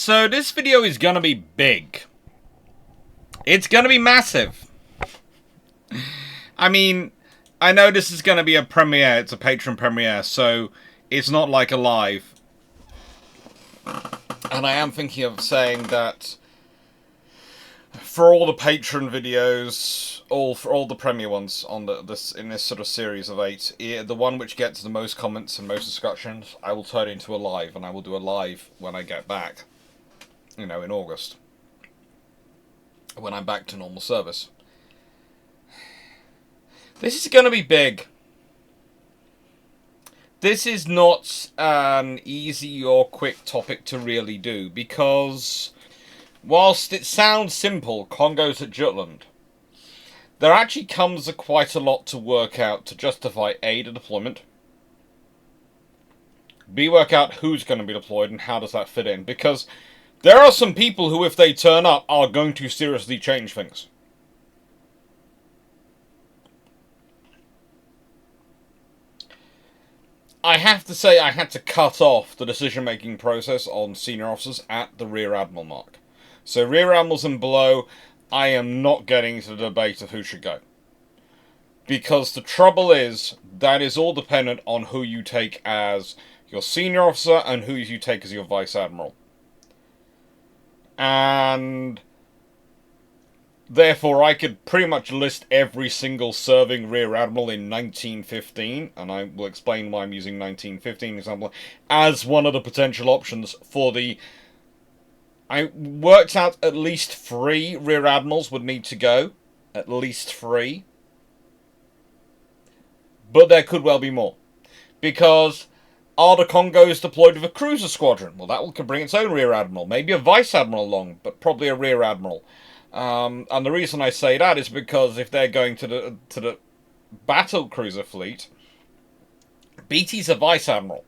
So this video is gonna be big. It's gonna be massive. I mean, I know this is gonna be a premiere, it's a Patreon premiere, so it's not like a live. And I am thinking of saying that for all the Patreon videos, for all the premiere ones on in this sort of series of 8, the one which gets the most comments and most discussions, I will turn into a live, and I will do a live when I get back. You know, in August, when I'm back to normal service. This is going to be big. This is not an easy or quick topic to really do, because whilst it sounds simple, Kongōs at Jutland, there actually comes quite a lot to work out to justify A, the deployment, B, work out who's going to be deployed and how does that fit in, because there are some people who, if they turn up, are going to seriously change things. I have to say I had to cut off the decision-making process on senior officers at the Rear Admiral mark. So Rear Admirals and below, I am not getting into the debate of who should go. Because the trouble is, that is all dependent on who you take as your senior officer and who you take as your Vice Admiral. And therefore I could pretty much list every single serving Rear Admiral in 1915, and I will explain why I'm using 1915 example, as one of the potential options for the... I worked out at least 3 Rear Admirals would need to go. At least 3. But there could well be more. Because... are the Kongōs deployed with a cruiser squadron? Well, that could bring its own Rear Admiral. Maybe a Vice Admiral along, but probably a Rear Admiral. And the reason I say that is because if they're going to the battle cruiser fleet, BT's a Vice Admiral.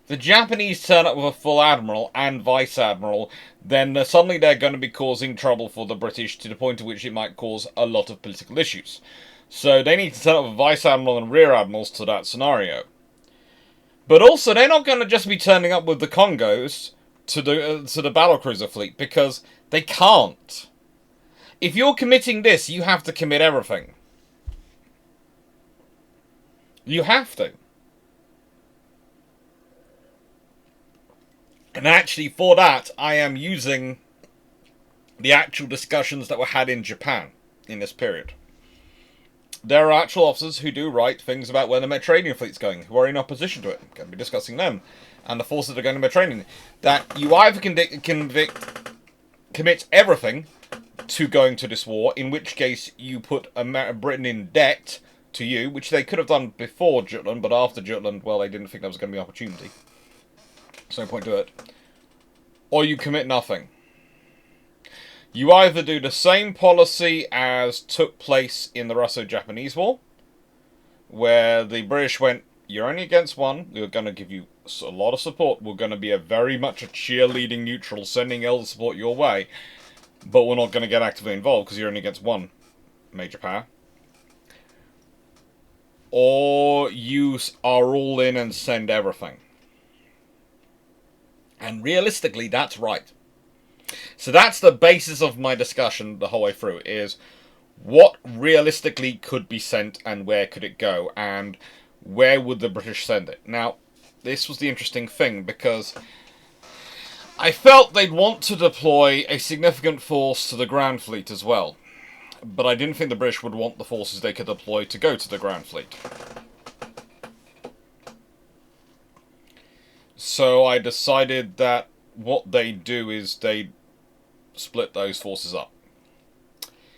If the Japanese turn up with a full Admiral and Vice Admiral, then suddenly they're going to be causing trouble for the British to the point at which it might cause a lot of political issues. So they need to turn up with Vice Admiral and Rear Admirals to that scenario. But also, they're not going to just be turning up with the Kongōs to the battlecruiser fleet, because they can't. If you're committing this, you have to commit everything. You have to. And actually, for that, I am using the actual discussions that were had in Japan in this period. There are actual officers who do write things about where the Mediterranean fleet's going, who are in opposition to it. I'm going to be discussing them. And the forces that are going to Mediterranean. That you either commit everything to going to this war, in which case you put Britain in debt to you, which they could have done before Jutland, but after Jutland, well, they didn't think there was going to be opportunity. So no point to it. Or you commit nothing. You either do the same policy as took place in the Russo-Japanese War, where the British went, you're only against one, we're going to give you a lot of support, we're going to be very much a cheerleading neutral, sending elder support your way, but we're not going to get actively involved because you're only against one major power. Or you are all in and send everything. And realistically, that's right. So that's the basis of my discussion the whole way through, is what realistically could be sent and where could it go, and where would the British send it. Now, this was the interesting thing, because I felt they'd want to deploy a significant force to the Grand Fleet as well, but I didn't think the British would want the forces they could deploy to go to the Grand Fleet. So I decided that what they do is they split those forces up.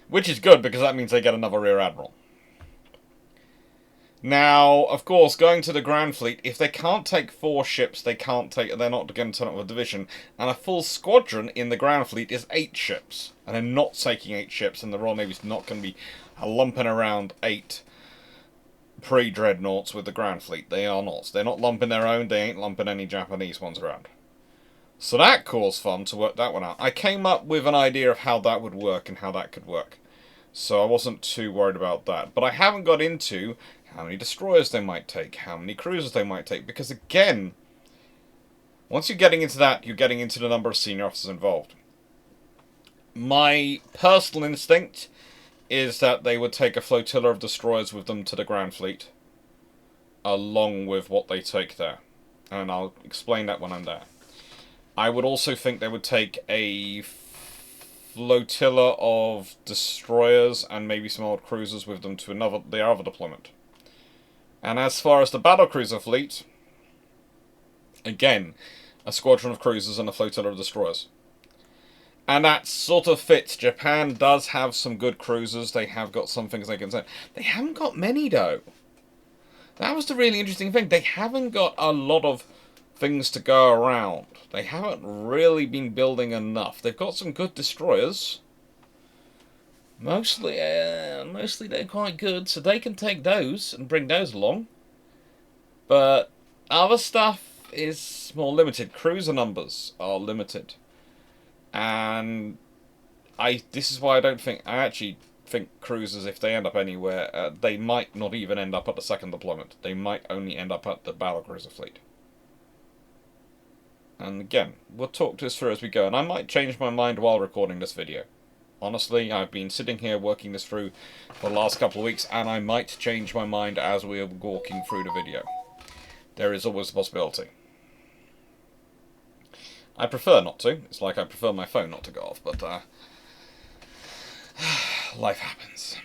Which is good, because that means they get another Rear Admiral. Now, of course, going to the Grand Fleet, if they can't take 4 ships, they're not going to turn up with a division. And a full squadron in the Grand Fleet is 8 ships. And they're not taking 8 ships, and the Royal Navy's not going to be lumping around 8 pre-dreadnoughts with the Grand Fleet. They are not. They're not lumping their own, they ain't lumping any Japanese ones around. So that caused fun to work that one out. I came up with an idea of how that would work and how that could work. So I wasn't too worried about that. But I haven't got into how many destroyers they might take, how many cruisers they might take, because again, Once you're getting into that, you're getting into the number of senior officers involved. My personal instinct is that they would take a flotilla of destroyers with them to the Grand Fleet, along with what they take there. And I'll explain that when I'm there. I would also think they would take a flotilla of destroyers and maybe some old cruisers with them to their other deployment. And as far as the battlecruiser fleet, again, a squadron of cruisers and a flotilla of destroyers. And that sort of fits. Japan does have some good cruisers. They have got some things they can say. They haven't got many, though. That was the really interesting thing. They haven't got a lot of things to go around. They haven't really been building enough. They've got some good destroyers. Mostly they're quite good, so they can take those and bring those along. But other stuff is more limited. Cruiser numbers are limited. And this is why I actually think cruisers, if they end up anywhere, they might not even end up at the second deployment. They might only end up at the battlecruiser fleet. And again, we'll talk this through as we go, and I might change my mind while recording this video. Honestly, I've been sitting here working this through for the last couple of weeks, and I might change my mind as we're walking through the video. There is always a possibility. I prefer not to. It's like I prefer my phone not to go off, but life happens.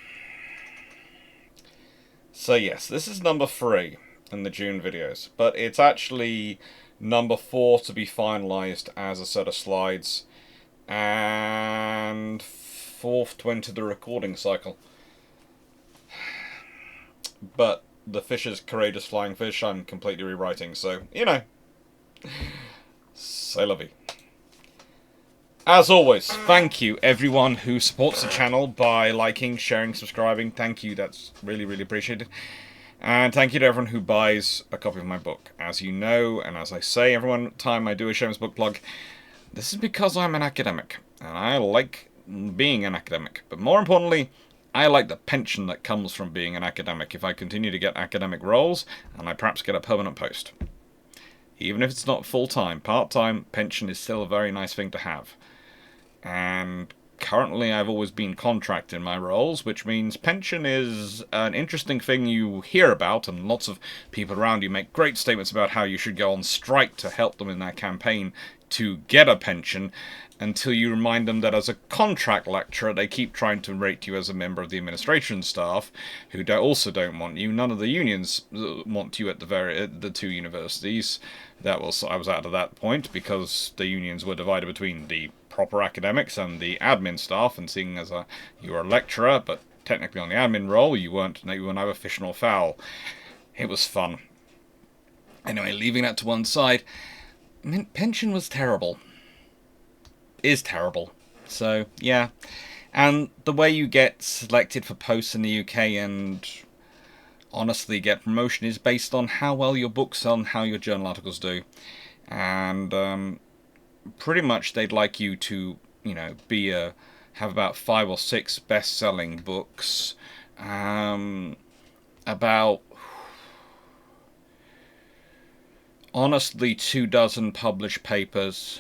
So yes, this is number 3 in the June videos, but it's actually number 4 to be finalised as a set of slides, and 4th to enter the recording cycle. But the Fisher's Courageous Flying Fish I'm completely rewriting, so, you know. C'est la vie. As always, thank you everyone who supports the channel by liking, sharing, subscribing. Thank you, that's really, really appreciated. And thank you to everyone who buys a copy of my book. As you know, and as I say every time I do a shameless book plug, this is because I'm an academic, and I like being an academic. But more importantly, I like the pension that comes from being an academic if I continue to get academic roles, and I perhaps get a permanent post. Even if it's not full-time, part-time, pension is still a very nice thing to have. And currently I've always been contract in my roles, which means pension is an interesting thing you hear about, and lots of people around you make great statements about how you should go on strike to help them in their campaign to get a pension, until you remind them that as a contract lecturer they keep trying to rate you as a member of the administration staff, who also don't want you. None of the unions want you at the 2 universities. I was out at that point because the unions were divided between the proper academics and the admin staff, and seeing as you were a lecturer, but technically on the admin role, you weren't either fish nor fowl. It was fun. Anyway, leaving that to one side, pension was terrible. Is terrible. So, yeah. And the way you get selected for posts in the UK and honestly get promotion is based on how well your books sell and how your journal articles do. And pretty much they'd like you to, have about 5 or 6 best-selling books, about honestly 24 published papers,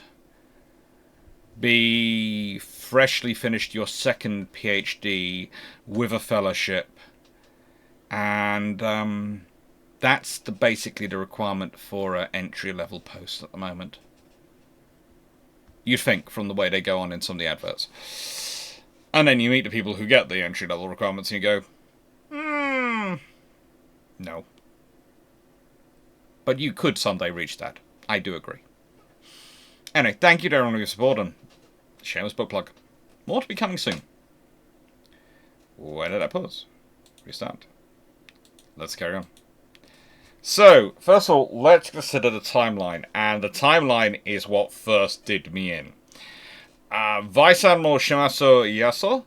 be freshly finished your 2nd PhD with a fellowship, and that's basically the requirement for an entry-level post at the moment. You'd think, from the way they go on in some of the adverts. And then you meet the people who get the entry-level requirements and you go, no. But you could someday reach that. I do agree. Anyway, thank you to everyone for your support, and shameless book plug. More to be coming soon. Where did I pause? Restart. Let's carry on. So, first of all, let's consider the timeline, and the timeline is what first did me in. Vice Admiral Shimasu Yaso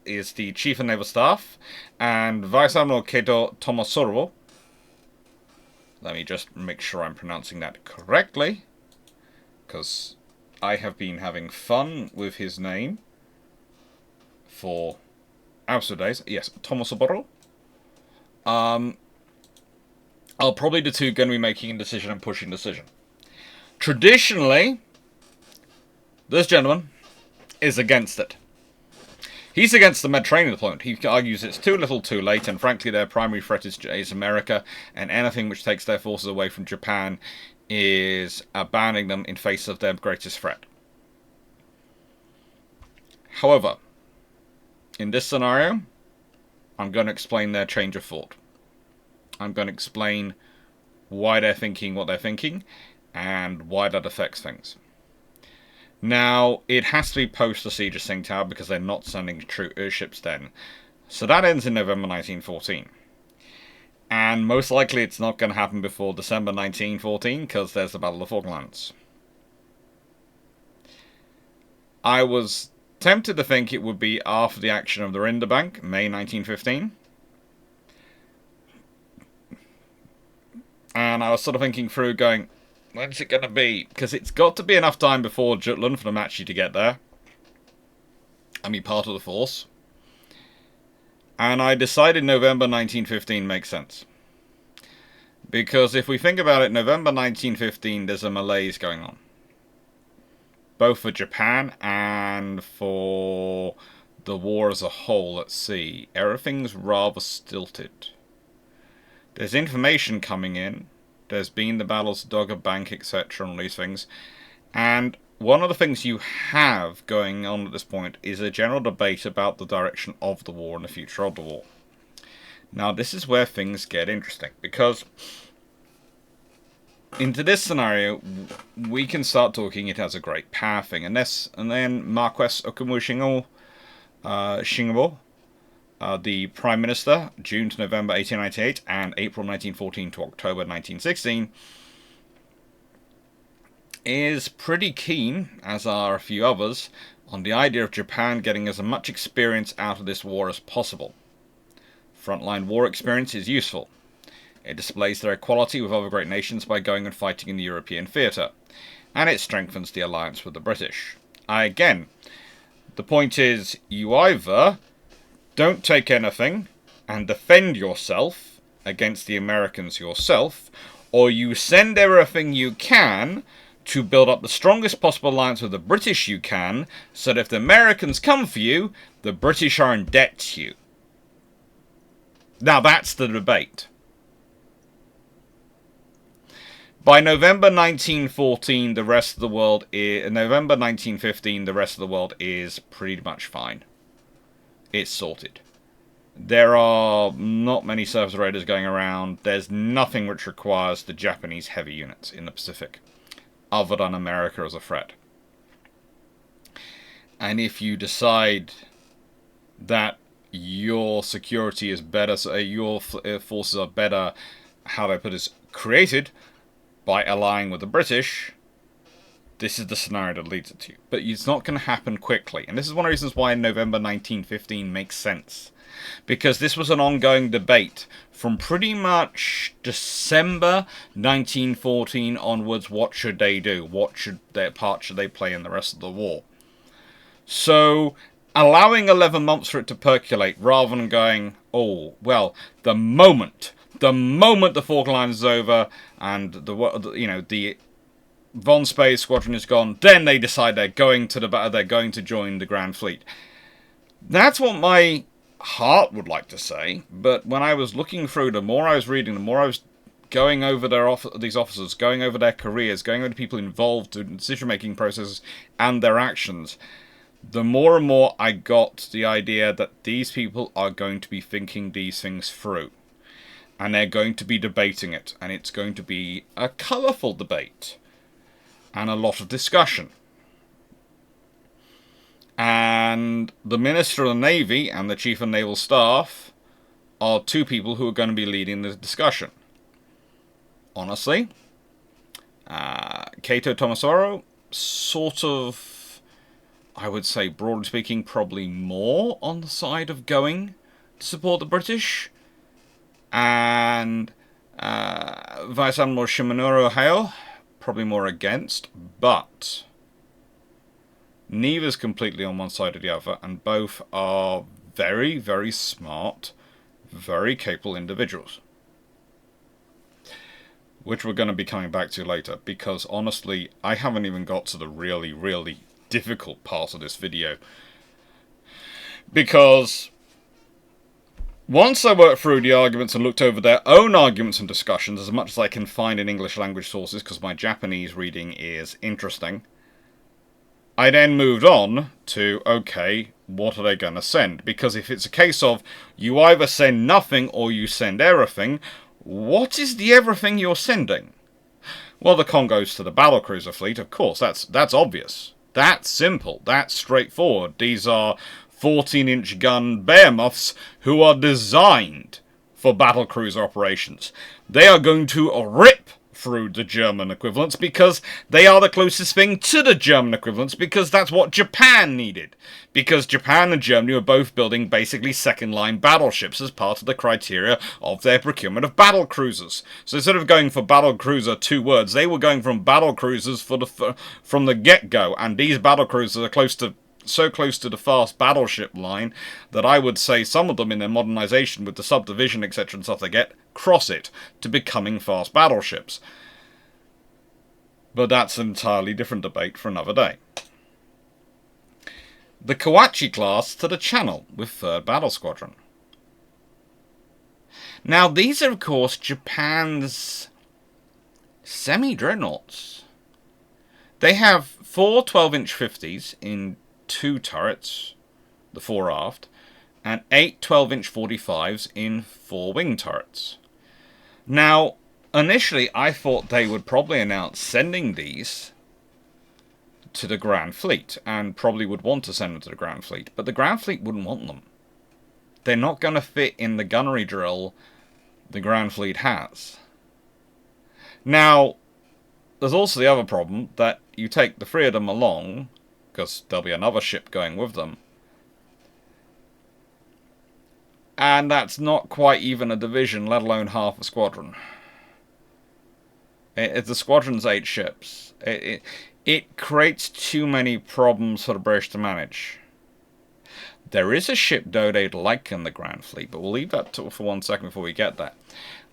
is the Chief of Naval Staff, and Vice Admiral Keito Tomosoro, let me just make sure I'm pronouncing that correctly, because I have been having fun with his name for absolute days. Yes, Tomosoro. Are probably the 2 going to be making a decision and pushing decision. Traditionally, this gentleman is against it. He's against the Mediterranean deployment. He argues it's too little too late, and frankly their primary threat is America, and anything which takes their forces away from Japan is abandoning them in face of their greatest threat. However, in this scenario, I'm going to explain their change of thought. I'm going to explain why they're thinking what they're thinking, and why that affects things. Now, it has to be post the siege of Tsingtao because they're not sending ships then. So that ends in November 1914. And most likely it's not going to happen before December 1914 because there's the Battle of the Falklands. I was tempted to think it would be after the action of the Rinderbank, May 1915. And I was sort of thinking through going, when's it going to be? Because it's got to be enough time before Jutland for them actually to get there. I mean, part of the force. And I decided November 1915 makes sense. Because if we think about it, November 1915, there's a malaise going on. Both for Japan and for the war as a whole at sea. Everything's rather stilted. There's information coming in. There's been the battles of Dogger Bank, etc. and all these things. And one of the things you have going on at this point is a general debate about the direction of the war and the future of the war. Now, this is where things get interesting, because into this scenario, we can start talking it as a great power thing. And then Marquess Okumu Shingo, the Prime Minister, June to November 1898 and April 1914 to October 1916, is pretty keen, as are a few others, on the idea of Japan getting as much experience out of this war as possible. Frontline war experience is useful. It displays their equality with other great nations by going and fighting in the European theatre, and it strengthens the alliance with the British. Again, the point is, you either don't take anything and defend yourself against the Americans yourself, or you send everything you can to build up the strongest possible alliance with the British you can, so that if the Americans come for you, the British are in debt to you. Now that's the debate. By November 1914, the rest of the world is... November 1915, the rest of the world is pretty much fine. It's sorted. There are not many surface raiders going around. There's nothing which requires the Japanese heavy units in the Pacific, other than America as a threat. And if you decide that your security is better, so your forces are better, how do I put this, created by allying with the British, this is the scenario that leads it to. But it's not going to happen quickly. And this is one of the reasons why November 1915 makes sense. Because this was an ongoing debate from pretty much December 1914 onwards. What should they do? What part should they play in the rest of the war? So, allowing 11 months for it to percolate, rather than going, oh, well, the moment the Falklands is over and the Von Spey's squadron is gone, then they decide they're going to join the Grand Fleet. That's what my heart would like to say, but when I was looking through, the more I was reading, the more I was going over these officers, going over their careers, going over the people involved in decision-making processes and their actions, the more and more I got the idea that these people are going to be thinking these things through. And they're going to be debating it. And it's going to be a colourful debate. And a lot of discussion. And the Minister of the Navy and the Chief of Naval Staff are two people who are going to be leading the discussion. Honestly, Kato Tomasoro, sort of, I would say, broadly speaking, probably more on the side of going to support the British. And Vice Admiral Shimanuro Hale, probably more against, but neither's completely on one side or the other, and both are very, very smart, very capable individuals. which we're going to be coming back to later, because honestly, I haven't even got to the really, really difficult part of this video. Because once I worked through the arguments and looked over their own arguments and discussions, as much as I can find in English language sources, because my Japanese reading is interesting, I then moved on to, okay, what are they going to send? Because if it's a case of you either send nothing or you send everything, what is the everything you're sending? Well, the Kongōs to the battlecruiser fleet, of course, that's obvious. That's simple. That's straightforward. These are 14-inch gun behemoths who are designed for battlecruiser operations. They are going to rip through the German equivalents because they are the closest thing to the German equivalents, because that's what Japan needed. Because Japan and Germany were both building basically second-line battleships as part of the criteria of their procurement of battle cruisers. So instead of going for battle cruiser, 2 words, they were going from battle cruisers from the get-go, and these battle cruisers are so close to the fast battleship line that I would say some of them in their modernization with the subdivision etc. and stuff they get, cross it to becoming fast battleships. But that's an entirely different debate for another day. The Kawachi class to the Channel with 3rd Battle Squadron. Now these are of course Japan's semi-dreadnoughts. They have 4 12-inch 50s in 2 turrets, the fore aft, and 8 12-inch 45s in 4 wing turrets. Now, initially I thought they would probably announce sending these to the Grand Fleet, and probably would want to send them to the Grand Fleet, but the Grand Fleet wouldn't want them. They're not going to fit in the gunnery drill the Grand Fleet has. Now, there's also the other problem that you take the 3 of them along, because there'll be another ship going with them. And that's not quite even a division, let alone half a squadron. If the squadron's 8 ships, it creates too many problems for the British to manage. There is a ship, though, they'd like in the Grand Fleet, but we'll leave that for 1 second before we get there.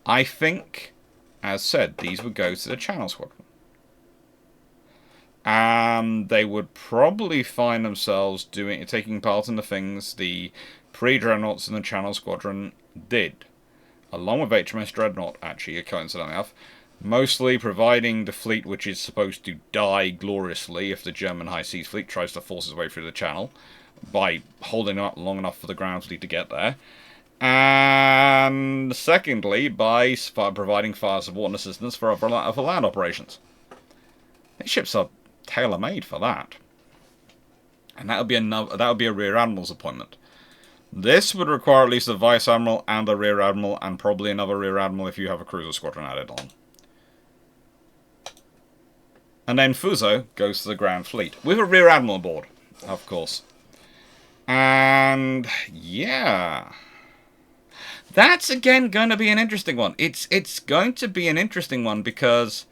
I think, as said, these would go to the Channel Squadron. And they would probably find themselves taking part in the things the pre-dreadnoughts in the Channel Squadron did, along with HMS Dreadnought, actually, coincidentally enough, mostly providing the fleet which is supposed to die gloriously if the German High Seas Fleet tries to force its way through the Channel, by holding up long enough for the ground fleet to get there, and secondly, by providing fire support and assistance for land operations. These ships are tailor-made for that, and that would be a Rear Admiral's appointment. This would require at least a Vice Admiral and a Rear Admiral, and probably another Rear Admiral if you have a cruiser squadron added on. And then Fuso goes to the Grand Fleet, with a Rear Admiral aboard, of course. And yeah, that's again going to be an interesting one. It's going to be an interesting one because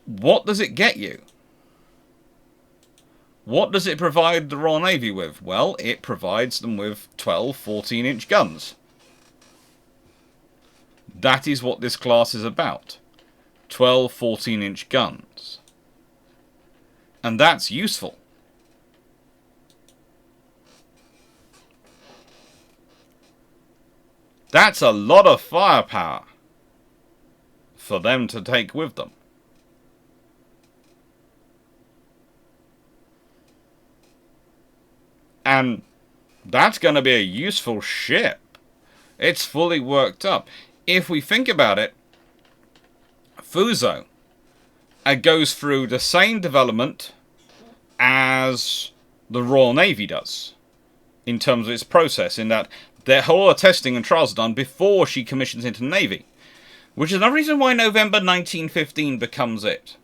what does it get you? What does it provide the Royal Navy with? Well, it provides them with 12 14-inch guns. That is what this class is about. 12 14-inch guns. And that's useful. That's a lot of firepower for them to take with them. And that's going to be a useful ship. It's fully worked up. If we think about it, Fuso goes through the same development as the Royal Navy does in terms of its process, in that their whole testing and trials are done before she commissions into the Navy. Which is another reason why November 1915 becomes it.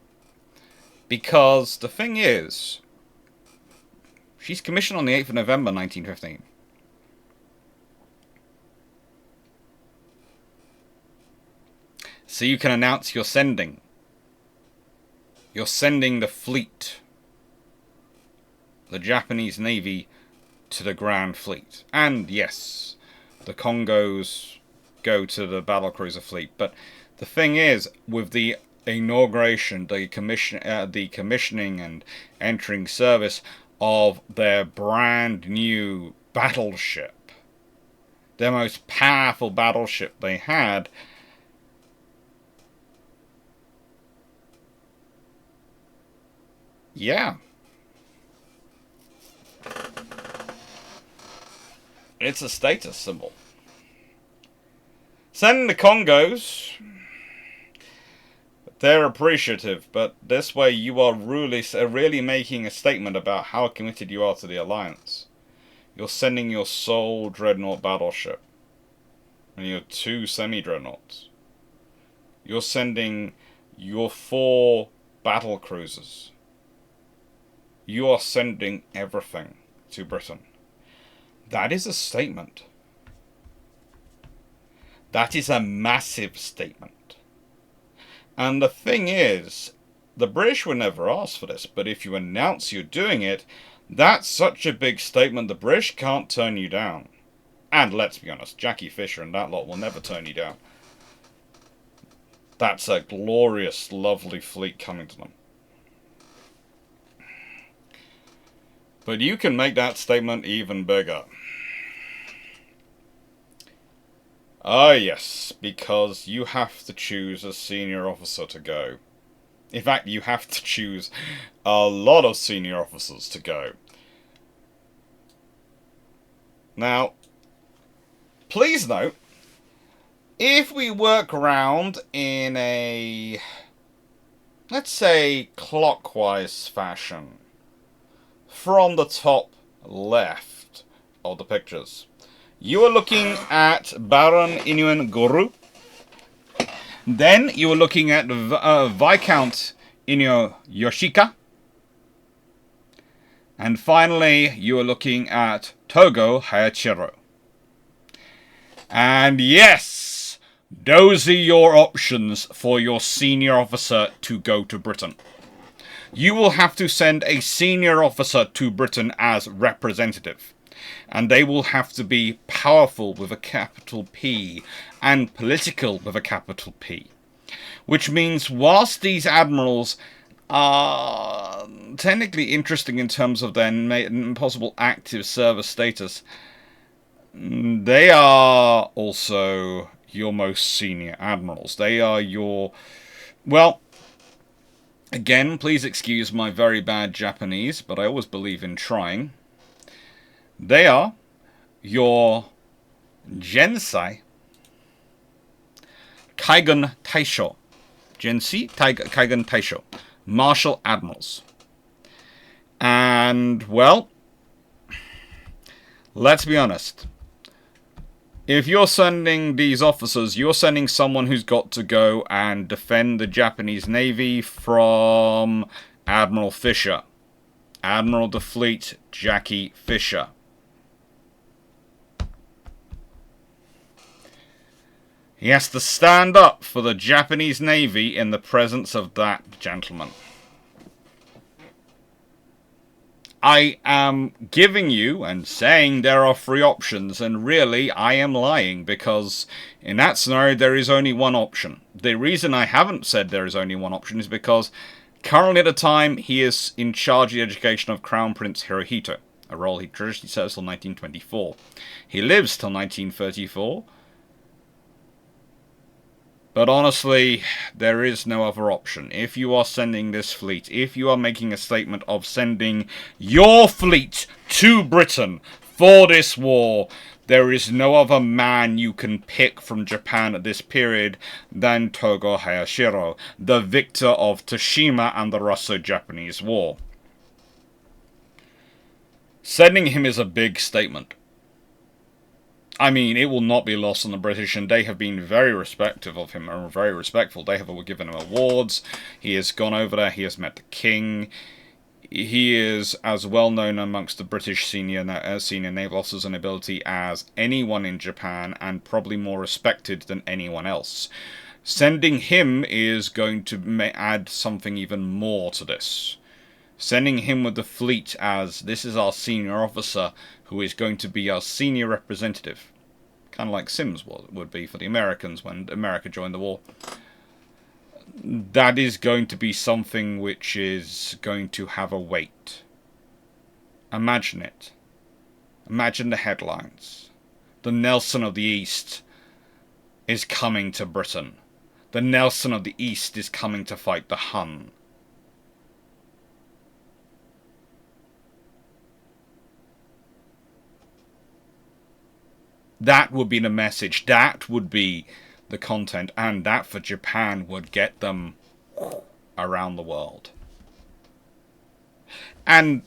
Because the thing is, she's commissioned on the 8th of November 1915. So you can announce you're sending. You're sending the fleet, the Japanese Navy, to the Grand Fleet. And yes, the Kongōs go to the battlecruiser fleet, but The thing is, with the inauguration, the commissioning and entering service of their brand new battleship, their most powerful battleship they had, yeah, it's a status symbol. Sending the Kongōs, they're appreciative, but this way you are really making a statement about how committed you are to the alliance. You're sending your sole dreadnought battleship and your 2 semi-dreadnoughts. You're sending your 4 battle cruisers. You are sending everything to Britain. That is a statement. That is a massive statement. And the thing is, the British would never ask for this, but if you announce you're doing it, that's such a big statement the British can't turn you down. And let's be honest, Jackie Fisher and that lot will never turn you down. That's a glorious, lovely fleet coming to them. But you can make that statement even bigger. Ah, yes, because you have to choose a senior officer to go. In fact, you have to choose a lot of senior officers to go. Now, please note, if we work around in a, let's say, clockwise fashion, from the top left of the pictures, you are looking at Baron Inuan Guru. Then you are looking at Viscount Inu Yoshika. And finally, you are looking at Togo Hayachiro. And yes, those are your options for your senior officer to go to Britain. You will have to send a senior officer to Britain as representative. And they will have to be powerful with a capital P and political with a capital P. Which means whilst these admirals are technically interesting in terms of their possible active service status, they are also your most senior admirals. They are your... Well, again, please excuse my very bad Japanese, but I always believe in trying. They are your Gensai Kaigan Taisho. Gensai Kaigan Taisho. Marshal Admirals. And, well, let's be honest. If you're sending these officers, you're sending someone who's got to go and defend the Japanese Navy from Admiral Fisher. Admiral of the Fleet, Jackie Fisher. He has to stand up for the Japanese Navy in the presence of that gentleman. I am giving you and saying there are 3 options, and really I am lying, because in that scenario there is only one option. The reason I haven't said there is only one option is because currently at the time he is in charge of the education of Crown Prince Hirohito, a role he traditionally serves till 1924. He lives till 1934. But honestly, there is no other option. If you are sending this fleet, if you are making a statement of sending your fleet to Britain for this war, there is no other man you can pick from Japan at this period than Togo Hayashiro, the victor of Toshima and the Russo-Japanese War. Sending him is a big statement. I mean, it will not be lost on the British, and they have been very respectful of him, and very respectful. They have given him awards. He has gone over there. He has met the king. He is as well known amongst the British senior naval officers and ability as anyone in Japan, and probably more respected than anyone else. Sending him is going to add something even more to this. Sending him with the fleet as, this is our senior officer, who is going to be our senior representative. Kind of like Sims would be for the Americans when America joined the war. that is going to be something which is going to have a weight. Imagine it. Imagine the headlines. The Nelson of the East is coming to Britain. The Nelson of the East is coming to fight the Hun. That would be the message. That would be the content. And that for Japan would get them around the world. And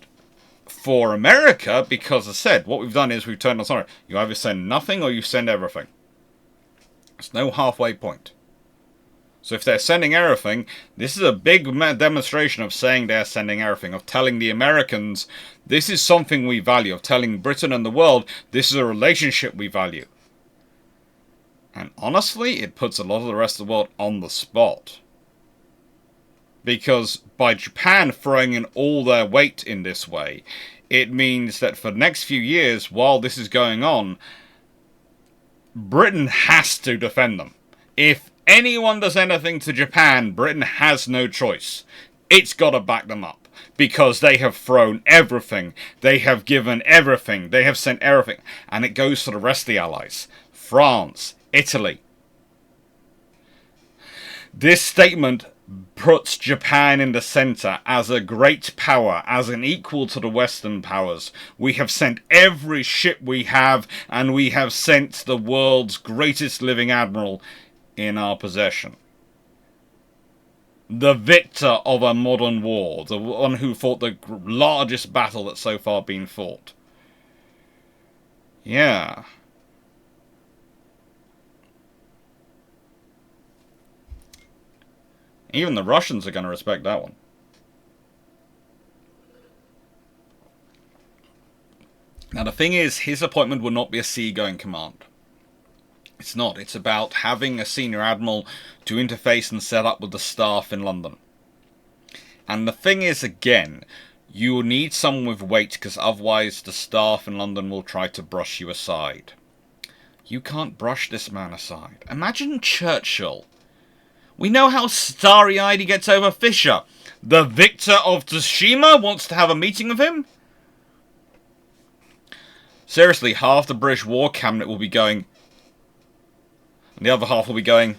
for America, because as I said, what we've done is we've turned on something. You either send nothing or you send everything. There's no halfway point. So if they're sending everything, this is a big demonstration of saying they're sending everything, of telling the Americans, this is something we value, of telling Britain and the world, this is a relationship we value. And honestly, it puts a lot of the rest of the world on the spot. Because by Japan throwing in all their weight in this way, it means that for the next few years, while this is going on, Britain has to defend them. If anyone does anything to Japan, Britain has no choice. It's got to back them up. Because they have thrown everything. They have given everything. They have sent everything. And it goes to the rest of the allies. France, Italy. This statement puts Japan in the center as a great power, as an equal to the Western powers. We have sent every ship we have, and we have sent the world's greatest living admiral in our possession. The victor of a modern war, the one who fought the largest battle that's so far been fought. Yeah. Even the Russians are going to respect that one. Now the thing is, his appointment will not be a seagoing command. It's not. It's about having a senior admiral to interface and set up with the staff in London. And the thing is, again, you will need someone with weight, because otherwise the staff in London will try to brush you aside. You can't brush this man aside. Imagine Churchill. We know how starry-eyed he gets over Fisher. The victor of Tsushima wants to have a meeting with him? Seriously, half the British War Cabinet will be going... And the other half will be going...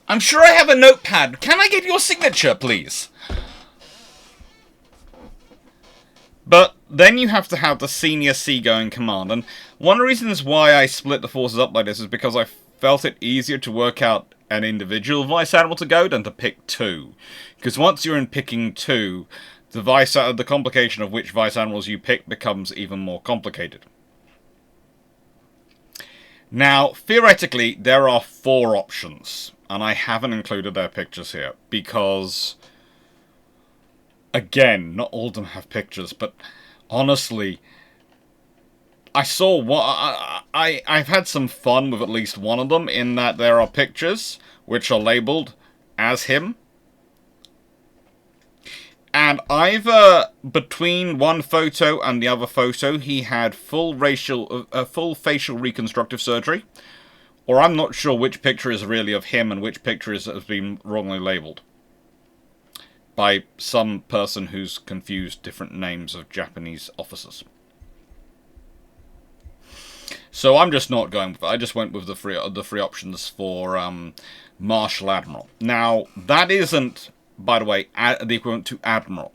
I'm sure I have a notepad. Can I get your signature, please? But then you have to have the senior seagoing command. And one of the reasons why I split the forces up like this is because I felt it easier to work out an individual vice admiral to go than to pick two. Because once you're in picking two, the complication of which vice admirals you pick becomes even more complicated. Now, theoretically, there are 4 options, and I haven't included their pictures here, because, again, not all of them have pictures, but honestly, I saw I've had some fun with at least one of them, in that there are pictures which are labelled as him. And either between one photo and the other photo, he had full facial reconstructive surgery, or I'm not sure which picture is really of him and which picture has been wrongly labelled by some person who's confused different names of Japanese officers. So I'm just not going with it. I just went with the three options for Marshal Admiral. Now, that isn't, by the way, the equivalent to Admiral.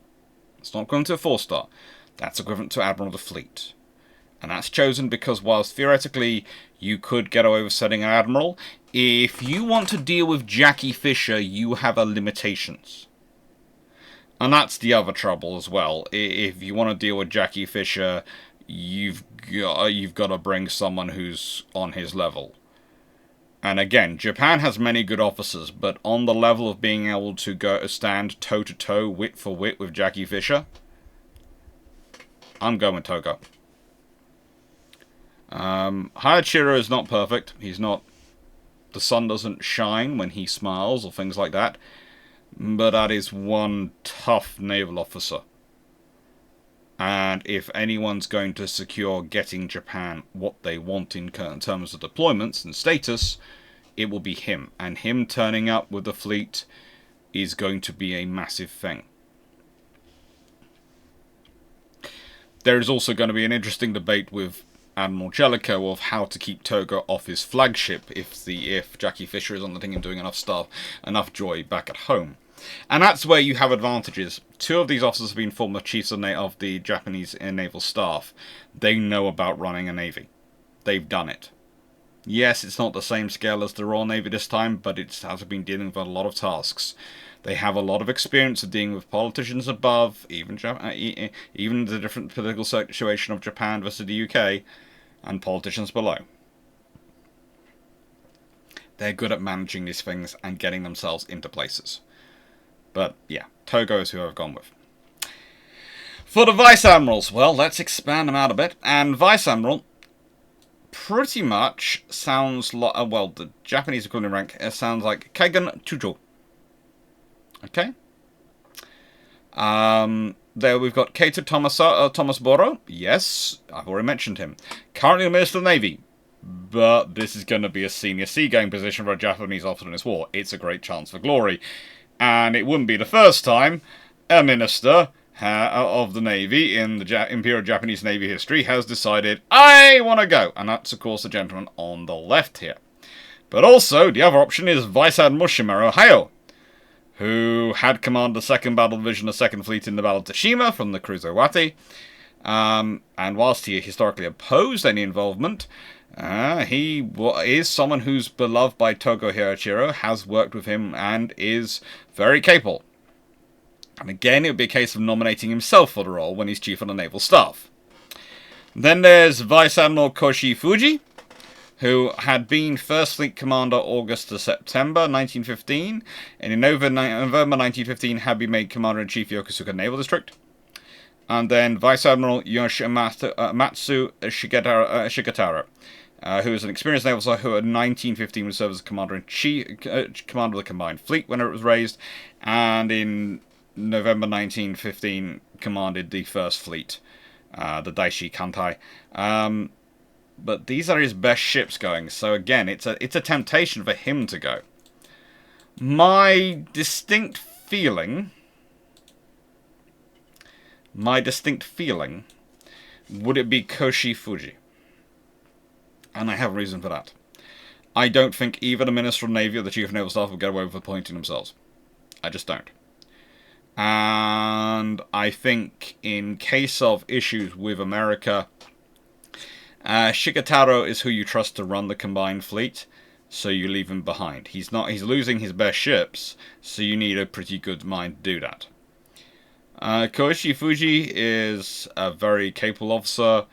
It's not equivalent to a 4-star. That's equivalent to Admiral of the Fleet. And that's chosen because whilst theoretically you could get away with setting an Admiral, if you want to deal with Jackie Fisher, you have limitations. And that's the other trouble as well. If you want to deal with Jackie Fisher, you've got to bring someone who's on his level. And again, Japan has many good officers, but on the level of being able to stand toe-to-toe, wit for wit with Jackie Fisher, I'm going with Togo. Hayachiro is not perfect. He's not... The sun doesn't shine when he smiles or things like that. But that is one tough naval officer. And if anyone's going to secure getting Japan what they want in terms of deployments and status, it will be him. And him turning up with the fleet is going to be a massive thing. There is also going to be an interesting debate with Admiral Jellicoe of how to keep Togo off his flagship if Jackie Fisher is on the thing and doing enough joy back at home. And that's where you have advantages. 2 of these officers have been former chiefs of the Japanese naval staff. They know about running a navy. They've done it. Yes, it's not the same scale as the Royal Navy this time, but it has been dealing with a lot of tasks. They have a lot of experience of dealing with politicians above, even the different political situation of Japan versus the UK, and politicians below. They're good at managing these things and getting themselves into places. But yeah, Togo is who I've gone with. For the Vice Admirals, well, let's expand them out a bit. And Vice Admiral pretty much sounds like, well, the Japanese equivalent rank sounds like Kaigan Chujo. Okay. There we've got Kato Thomas Boro. Yes, I've already mentioned him. Currently the Minister of the Navy. But this is going to be a senior seagoing position for a Japanese officer in this war. It's a great chance for glory. And it wouldn't be the first time a minister of the Navy in the Imperial Japanese Navy history has decided, I want to go. And that's, of course, the gentleman on the left here. But also, the other option is Vice Admiral Shimaro Hayo, who had commanded the 2nd Battle Division of the 2nd Fleet in the Battle of Tsushima from the cruiser Wati. And whilst he historically opposed any involvement, he is someone who's beloved by Togo Hiroshiro, has worked with him, and is very capable. And again, it would be a case of nominating himself for the role when he's Chief of the Naval Staff. Then there's Vice Admiral Koshi Fuji, who had been 1st Fleet Commander August to September 1915, and in November 1915 had been made Commander-in-Chief Yokosuka Naval District. And then Vice Admiral Yoshimatsu Shigetaro, who is an experienced naval officer who in 1915 would serve as Commander-in-Chief, Commander of the Combined Fleet when it was raised, and in November 1915 commanded the 1st Fleet, the Daishi Kantai. But these are his best ships going, so again, it's a temptation for him to go. My distinct feeling would it be Koshi Fuji. And I have a reason for that. I don't think either the Minister of Navy or the Chief of Naval Staff will get away with appointing themselves. I just don't. And I think in case of issues with America, Shigetaro is who you trust to run the combined fleet, so you leave him behind. He's losing his best ships, so you need a pretty good mind to do that. Koichi Fuji is a very capable officer,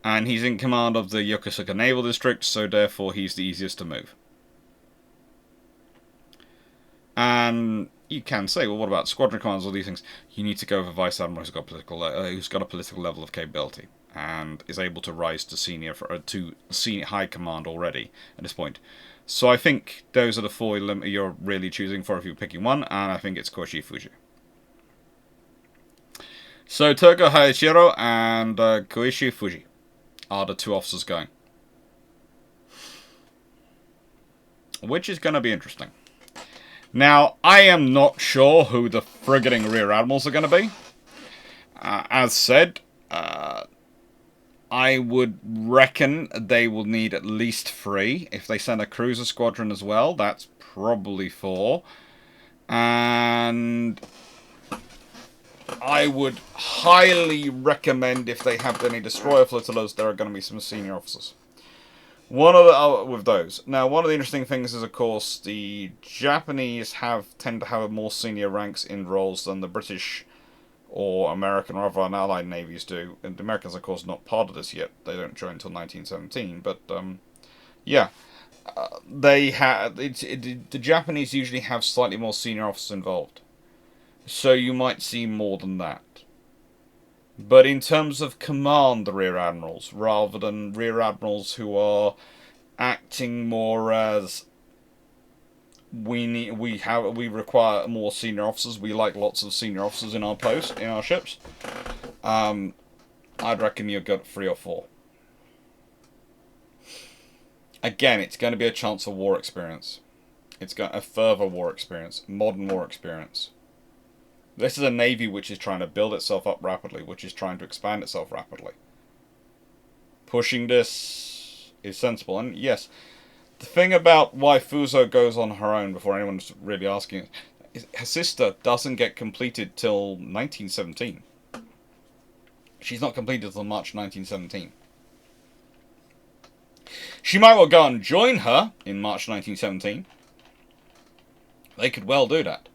and he's in command of the Yokosuka Naval District, so therefore he's the easiest to move. And you can say, well, what about squadron commands, all these things? You need to go with a Vice Admiral who's got a political level of capability, and is able to rise to senior high command already at this point. So I think those are the 4 you're really choosing for if you're picking one, and I think it's Koichi Fuji. So Togo Hayashiro and Koichi Fuji are the 2 officers going. Which is going to be interesting. Now, I am not sure who the frigating rear admirals are going to be. As said, I would reckon they will need at least 3. If they send a cruiser squadron as well, that's probably 4. And I would highly recommend, if they have any destroyer flotillas, there are going to be some senior officers. With those. Now, one of the interesting things is, of course, the Japanese tend to have more senior ranks in roles than the British or American or other allied navies do. And the Americans, of course, not part of this yet. They don't join until 1917. But yeah, the Japanese usually have slightly more senior officers involved. So you might see more than that. But in terms of command, the rear admirals, rather than rear admirals who are acting more as we require more senior officers. We like lots of senior officers in our ships. I'd reckon you've got 3 or 4. Again, it's going to be a chance of war experience. It's got a further war experience, modern war experience. This is a navy which is trying to build itself up rapidly, which is trying to expand itself rapidly. Pushing this is sensible, and yes, the thing about why Fuso goes on her own, before anyone's really asking, is her sister doesn't get completed till 1917. She's not completed till March 1917. She might well go and join her in March 1917. They could well do that.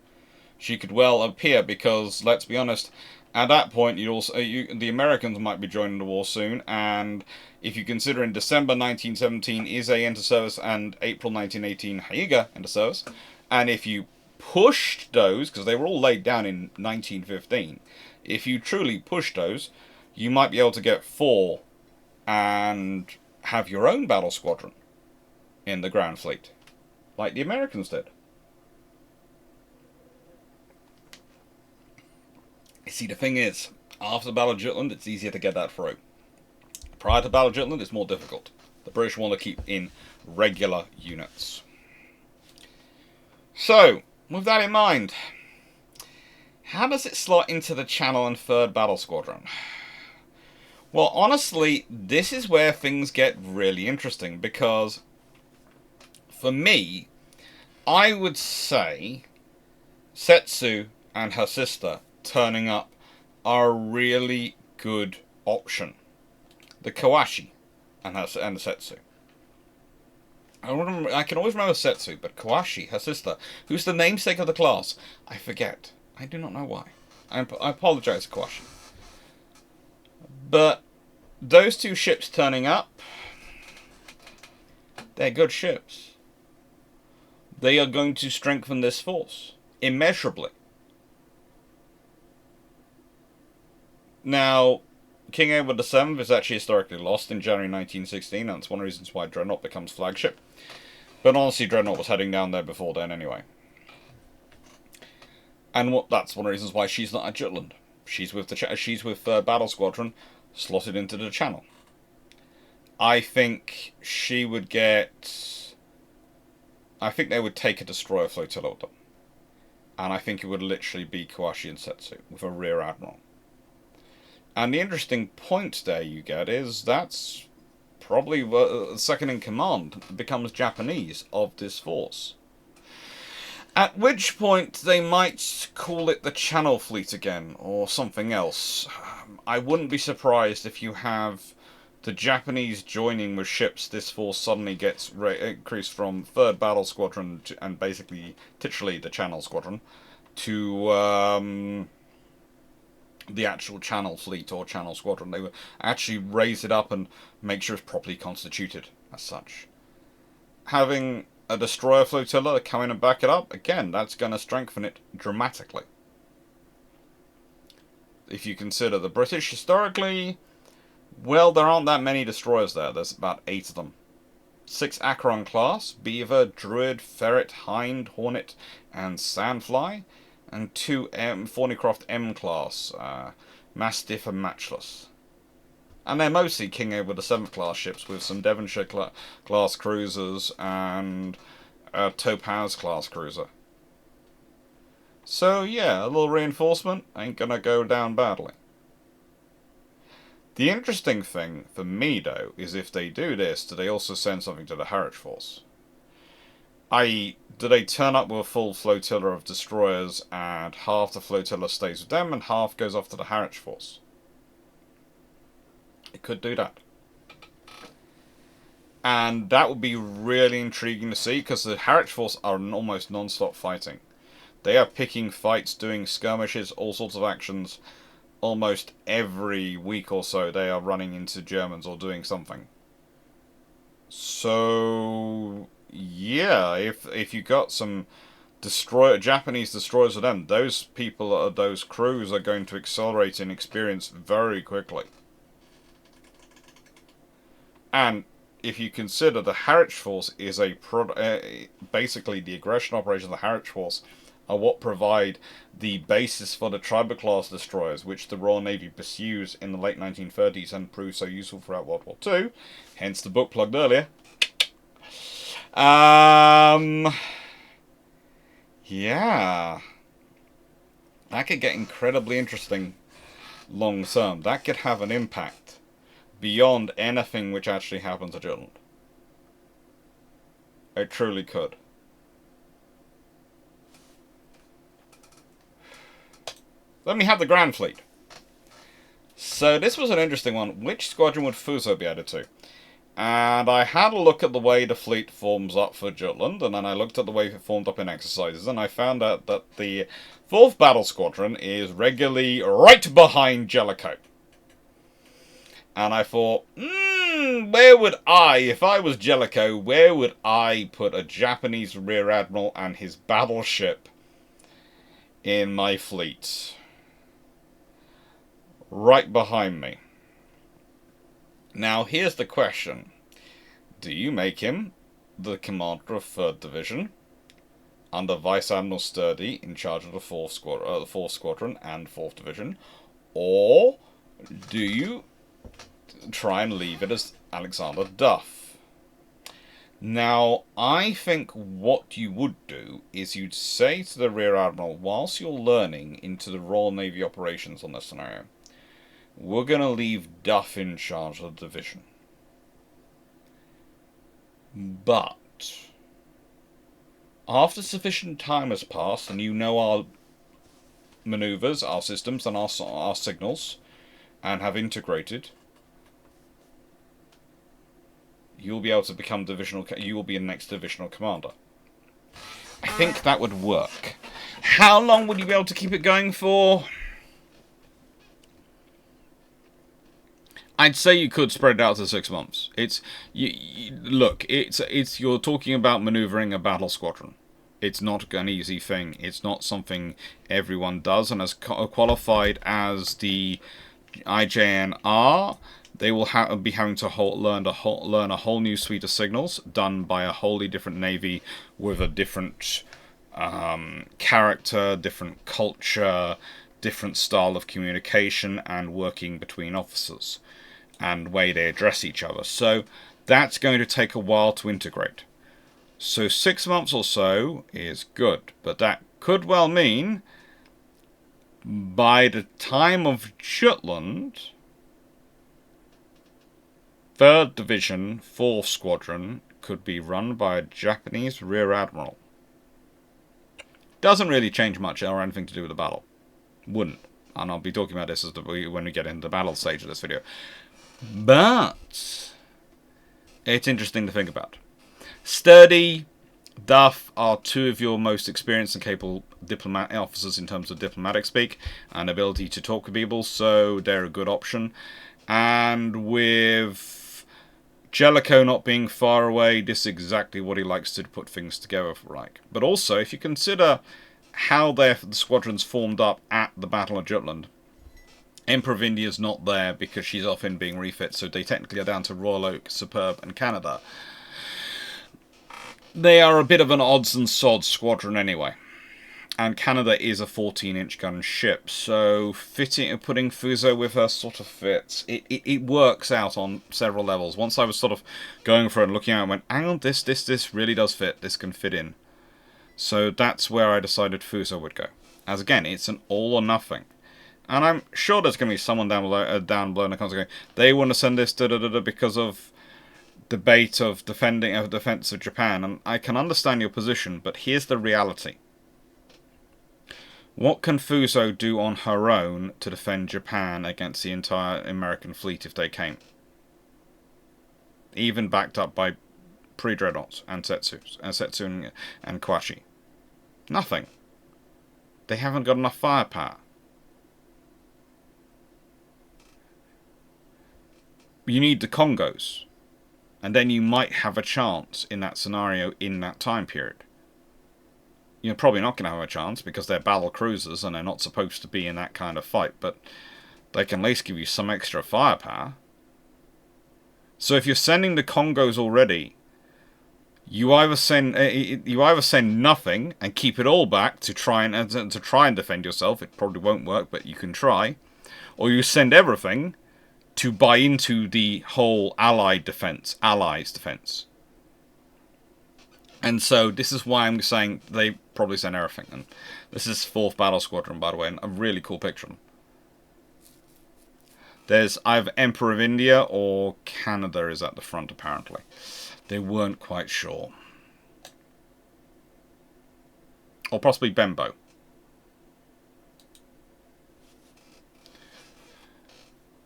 She could well appear, because let's be honest, at that point the Americans might be joining the war soon, and if you consider in December 1917 Ize entered service and April 1918 Haiga entered service, and if you pushed those, because they were all laid down in 1915, if you truly pushed those, you might be able to get 4 and have your own battle squadron in the Grand Fleet, like the Americans did. You see, the thing is, after the Battle of Jutland, it's easier to get that through. Prior to the Battle of Jutland, it's more difficult. The British want to keep in regular units. So, with that in mind, how does it slot into the Channel and 3rd Battle Squadron? Well, honestly, this is where things get really interesting, because for me, I would say Setsu and her sister turning up are a really good option. The Kawashi and the Setsu. I can always remember Setsu, but Kawashi, her sister, who's the namesake of the class, I forget. I do not know why. I apologize, Kawashi. But those 2 ships turning up, they're good ships. They are going to strengthen this force immeasurably. Now, King Edward VII is actually historically lost in January 1916, and that's one of the reasons why Dreadnought becomes flagship. But honestly, Dreadnought was heading down there before then anyway. And that's one of the reasons why she's not at Jutland. She's with Battle Squadron, slotted into the Channel. I think she would get... I think they would take a destroyer flotilla with them. And I think it would literally be Kawashi and Setsu with a rear admiral. And the interesting point there you get is that's probably the second in command becomes Japanese of this force. At which point they might call it the Channel Fleet again, or something else. I wouldn't be surprised if you have the Japanese joining with ships. This force suddenly gets increased from 3rd Battle Squadron and basically, titularly, the Channel Squadron, to the actual Channel Fleet or Channel Squadron. They would actually raise it up and make sure it's properly constituted as such. Having a destroyer flotilla come in and back it up, again, that's going to strengthen it dramatically. If you consider the British historically, well, there aren't that many destroyers there. There's about 8 of them. 6 Acheron class, Beaver, Druid, Ferret, Hind, Hornet, and Sandfly, and 2 Thornycroft M class, Mastiff and Matchless. And they're mostly King Edward VII class ships with some Devonshire class cruisers and a Topaz class cruiser. So yeah, a little reinforcement ain't gonna go down badly. The interesting thing for me though is if they do this, do they also send something to the Harwich Force? I.e., do they turn up with a full flotilla of destroyers and half the flotilla stays with them and half goes off to the Harwich Force? It could do that. And that would be really intriguing to see, because the Harwich Force are almost non-stop fighting. They are picking fights, doing skirmishes, all sorts of actions. Almost every week or so they are running into Germans or doing something. So yeah, if you got some Japanese destroyers with them, those people, those crews are going to accelerate in experience very quickly. And if you consider the Harwich Force is basically the aggression operations of the Harwich Force are what provide the basis for the Triber class destroyers, which the Royal Navy pursues in the late 1930s and proved so useful throughout World War II, hence the book plugged earlier. Yeah. That could get incredibly interesting long term. That could have an impact beyond anything which actually happens at Jutland. It truly could. Then we have the Grand Fleet. So this was an interesting one. Which squadron would Fuso be added to? And I had a look at the way the fleet forms up for Jutland, and then I looked at the way it formed up in exercises, and I found out that the 4th Battle Squadron is regularly right behind Jellicoe. And I thought, where would I, if I was Jellicoe, where would I put a Japanese Rear Admiral and his battleship in my fleet? Right behind me. Now, here's the question. Do you make him the commander of 3rd Division under Vice Admiral Sturdy in charge of the 4th Squadron and 4th Division? Or do you try and leave it as Alexander Duff? Now, I think what you would do is you'd say to the Rear Admiral, whilst you're learning into the Royal Navy operations on this scenario, we're going to leave Duff in charge of the division. But after sufficient time has passed and you know our maneuvers, our systems, and our signals, and have integrated, you'll be able to become divisional. You will be a next divisional commander. I think that would work. How long would you be able to keep it going for? I'd say you could spread it out to 6 months. Look. It's you're talking about maneuvering a battle squadron. It's not an easy thing. It's not something everyone does, and as qualified as the IJN are, they will be having to learn a whole new suite of signals done by a wholly different navy with a different character, different culture, different style of communication and working between officers, and way they address each other. So that's going to take a while to integrate. So 6 months or so is good, but that could well mean by the time of Jutland, 3rd Division, 4th Squadron could be run by a Japanese Rear Admiral. Doesn't really change much or anything to do with the battle. Wouldn't. And I'll be talking about this when we get into the battle stage of this video. But it's interesting to think about. Sturdy, Duff are 2 of your most experienced and capable diplomatic officers in terms of diplomatic speak and ability to talk with people, so they're a good option. And with Jellicoe not being far away, this is exactly what he likes to put things together for, like. But also, if you consider how the squadrons formed up at the Battle of Jutland, Emperor of India's not there because she's off in being refit, so they technically are down to Royal Oak, Superb, and Canada. They are a bit of an odds and sods squadron anyway. And Canada is a 14-inch gun ship, so putting Fuso with her sort of fits. It works out on several levels. Once I was sort of going for it and looking at it, I went, hang on, this really does fit. This can fit in. So that's where I decided Fuso would go. As again, it's an all or nothing. And I'm sure there's going to be someone down below in the comments going, they want to send this because of debate of defense of Japan. And I can understand your position, but here's the reality. What can Fuso do on her own to defend Japan against the entire American fleet if they came? Even backed up by pre-dreadnoughts and Setsu and Kawashi. Nothing. They haven't got enough firepower. You need the Kongōs. And then you might have a chance in that scenario in that time period. You're probably not going to have a chance because they're battle cruisers and they're not supposed to be in that kind of fight, but they can at least give you some extra firepower. So if you're sending the Kongōs already, you either send nothing and keep it all back to try and defend yourself. It probably won't work, but you can try, or you send everything to buy into the whole Allies' defense. And so this is why I'm saying they probably sent everything. And this is 4th Battle Squadron, by the way, and a really cool picture. There's either Emperor of India or Canada is at the front, apparently. They weren't quite sure. Or possibly Bembo.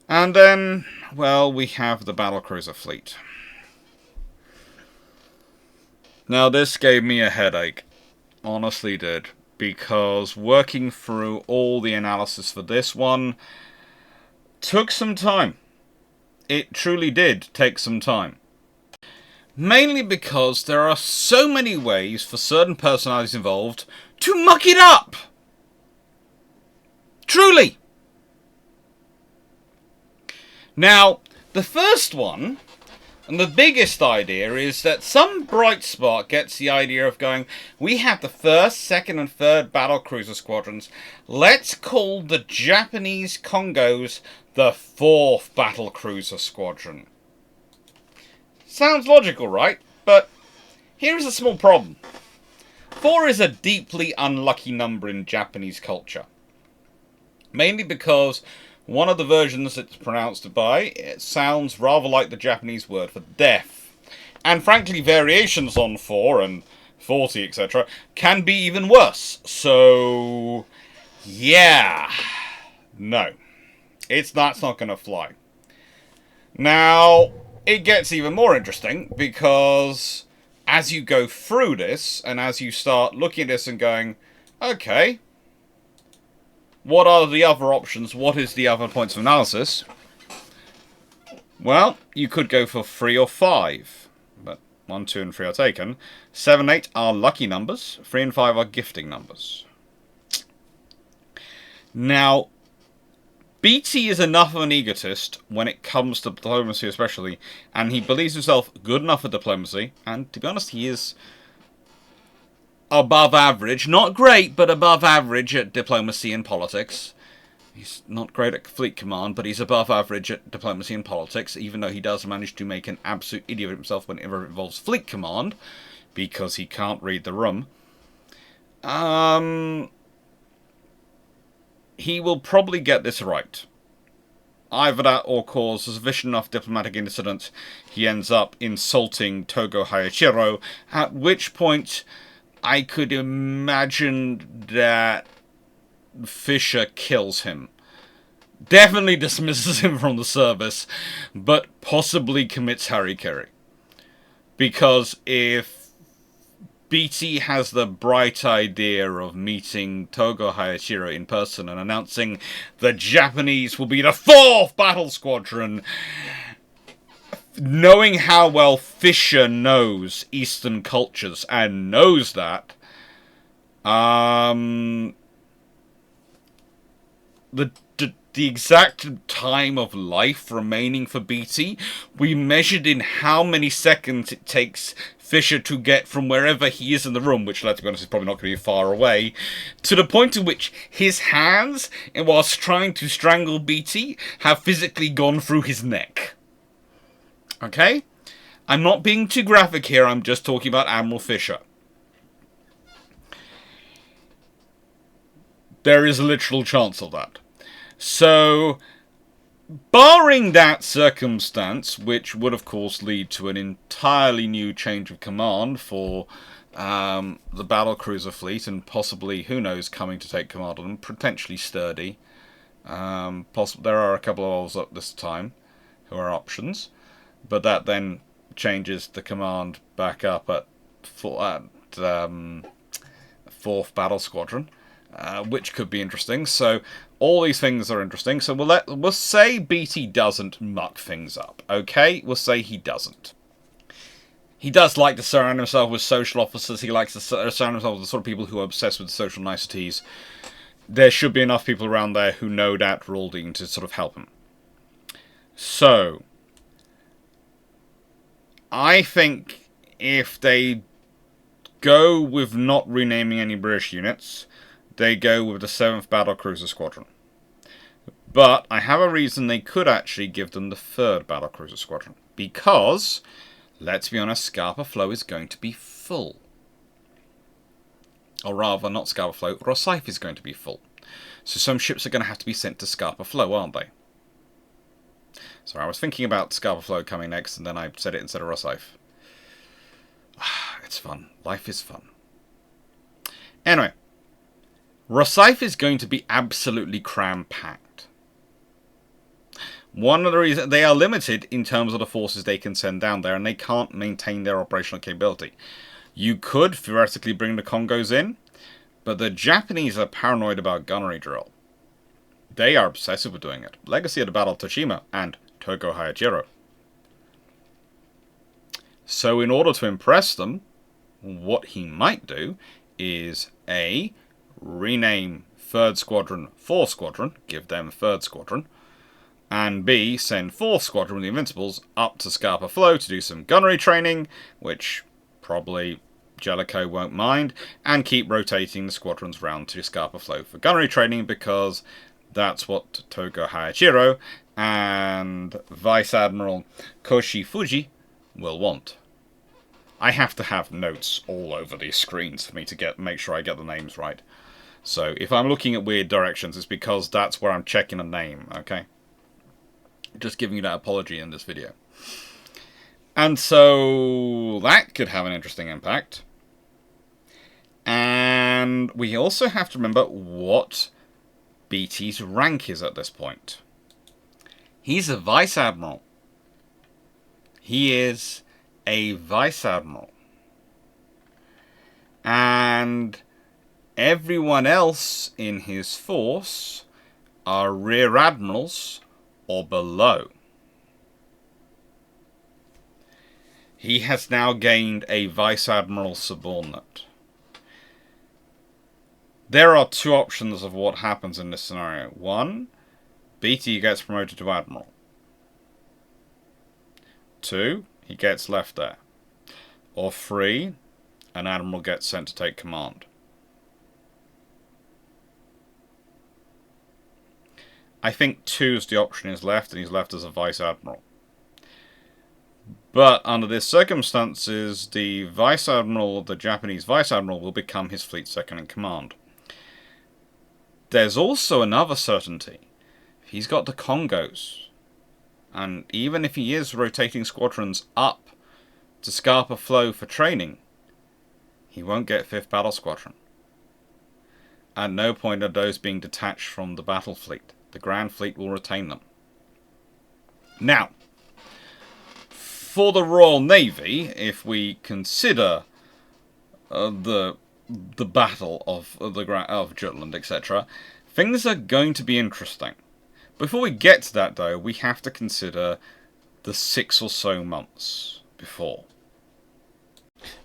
And then, well, we have the battlecruiser fleet. Now, this gave me a headache. Honestly did. Because working through all the analysis for this one took some time. It truly did take some time. Mainly because there are so many ways for certain personalities involved to muck it up. Truly. Now, the first one, and the biggest idea, is that some bright spark gets the idea of going, we have the 1st, 2nd, and 3rd battlecruiser squadrons. Let's call the Japanese Kongōs the 4th battlecruiser squadron. Sounds logical, right? But here is a small problem. 4 is a deeply unlucky number in Japanese culture. Mainly because one of the versions it's pronounced by, it sounds rather like the Japanese word for death. And frankly, variations on 4 and 40, etc., can be even worse. So, yeah. No. That's not going to fly. Now, it gets even more interesting, because as you go through this, and as you start looking at this and going, okay, what are the other options? What is the other points of analysis? Well, you could go for 3 or 5. But 1, 2, and 3 are taken. 7, 8 are lucky numbers. 3 and 5 are gifting numbers. Now, BT is enough of an egotist when it comes to diplomacy especially, and he believes himself good enough at diplomacy, and to be honest, he is above average. Not great, but above average at diplomacy and politics. He's not great at fleet command, but he's above average at diplomacy and politics, even though he does manage to make an absolute idiot of himself whenever it involves fleet command, because he can't read the room. He will probably get this right. Either that or cause a sufficient enough diplomatic incident he ends up insulting Togo Hayashiro, at which point I could imagine that Fisher kills him. Definitely dismisses him from the service, but possibly commits harikiri. Because if BT has the bright idea of meeting Togo Hayashiro in person and announcing the Japanese will be the 4th battle squadron, knowing how well Fisher knows Eastern cultures and knows that, the exact time of life remaining for BT, we measured in how many seconds it takes Fisher to get from wherever he is in the room, which, let's be honest, is probably not going to be far away, to the point at which his hands, whilst trying to strangle BT, have physically gone through his neck. Okay? I'm not being too graphic here, I'm just talking about Admiral Fisher. There is a literal chance of that. So, barring that circumstance, which would of course lead to an entirely new change of command for the battlecruiser fleet, and possibly, who knows, coming to take command of them, potentially Sturdy. There are a couple of others up this time who are options, but that then changes the command back up at 4th Battle Squadron, which could be interesting. So all these things are interesting. So we'll say BT doesn't muck things up. Okay, we'll say he doesn't. He does like to surround himself with social officers. He likes to surround himself with the sort of people who are obsessed with social niceties. There should be enough people around there who know that ruling to sort of help him. So, I think if they go with not renaming any British units, they go with the 7th Battlecruiser Squadron. But I have a reason they could actually give them the 3rd Battlecruiser Squadron. Because, let's be honest, Scapa Flow is going to be full. Or rather, not Scapa Flow, Rosyth is going to be full. So some ships are going to have to be sent to Scapa Flow, aren't they? So I was thinking about Scapa Flow coming next, and then I said it instead of Rosyth. It's fun. Life is fun. Anyway, Rosyth is going to be absolutely cram-packed. One of the reasons they are limited in terms of the forces they can send down there, and they can't maintain their operational capability. You could theoretically bring the Kongōs in, but the Japanese are paranoid about gunnery drill. They are obsessive with doing it. Legacy of the Battle of Toshima and Togo Hayajiro. So in order to impress them, what he might do is A, rename 3rd Squadron 4th Squadron, give them 3rd Squadron, and B, send 4th Squadron with the Invincibles up to Scapa Flow to do some gunnery training, which probably Jellicoe won't mind, and keep rotating the squadrons round to Scapa Flow for gunnery training, because that's what Togo Hayajiro and Vice Admiral Koshi Fuji will want. I have to have notes all over these screens for me to make sure I get the names right. So if I'm looking at weird directions, it's because that's where I'm checking a name, okay? Just giving you that apology in this video. And so that could have an interesting impact. And we also have to remember what BT's rank is at this point. He's a Vice Admiral. He is a Vice Admiral. And everyone else in his force are Rear Admirals or below. He has now gained a Vice Admiral subordinate. There are two options of what happens in this scenario. One, BT gets promoted to Admiral. Two, he gets left there. Or three, an Admiral gets sent to take command. I think 2 is the option he's left, and he's left as a Vice Admiral. But under these circumstances, the Vice Admiral, the Japanese Vice Admiral, will become his fleet second in command. There's also another certainty. He's got the Kongōs. And even if he is rotating squadrons up to Scapa Flow for training, he won't get 5th Battle Squadron. At no point are those being detached from the battle fleet. The Grand Fleet will retain them. Now, for the Royal Navy, if we consider the battle of Jutland, etc., things are going to be interesting. Before we get to that, though, we have to consider the 6 or so months before.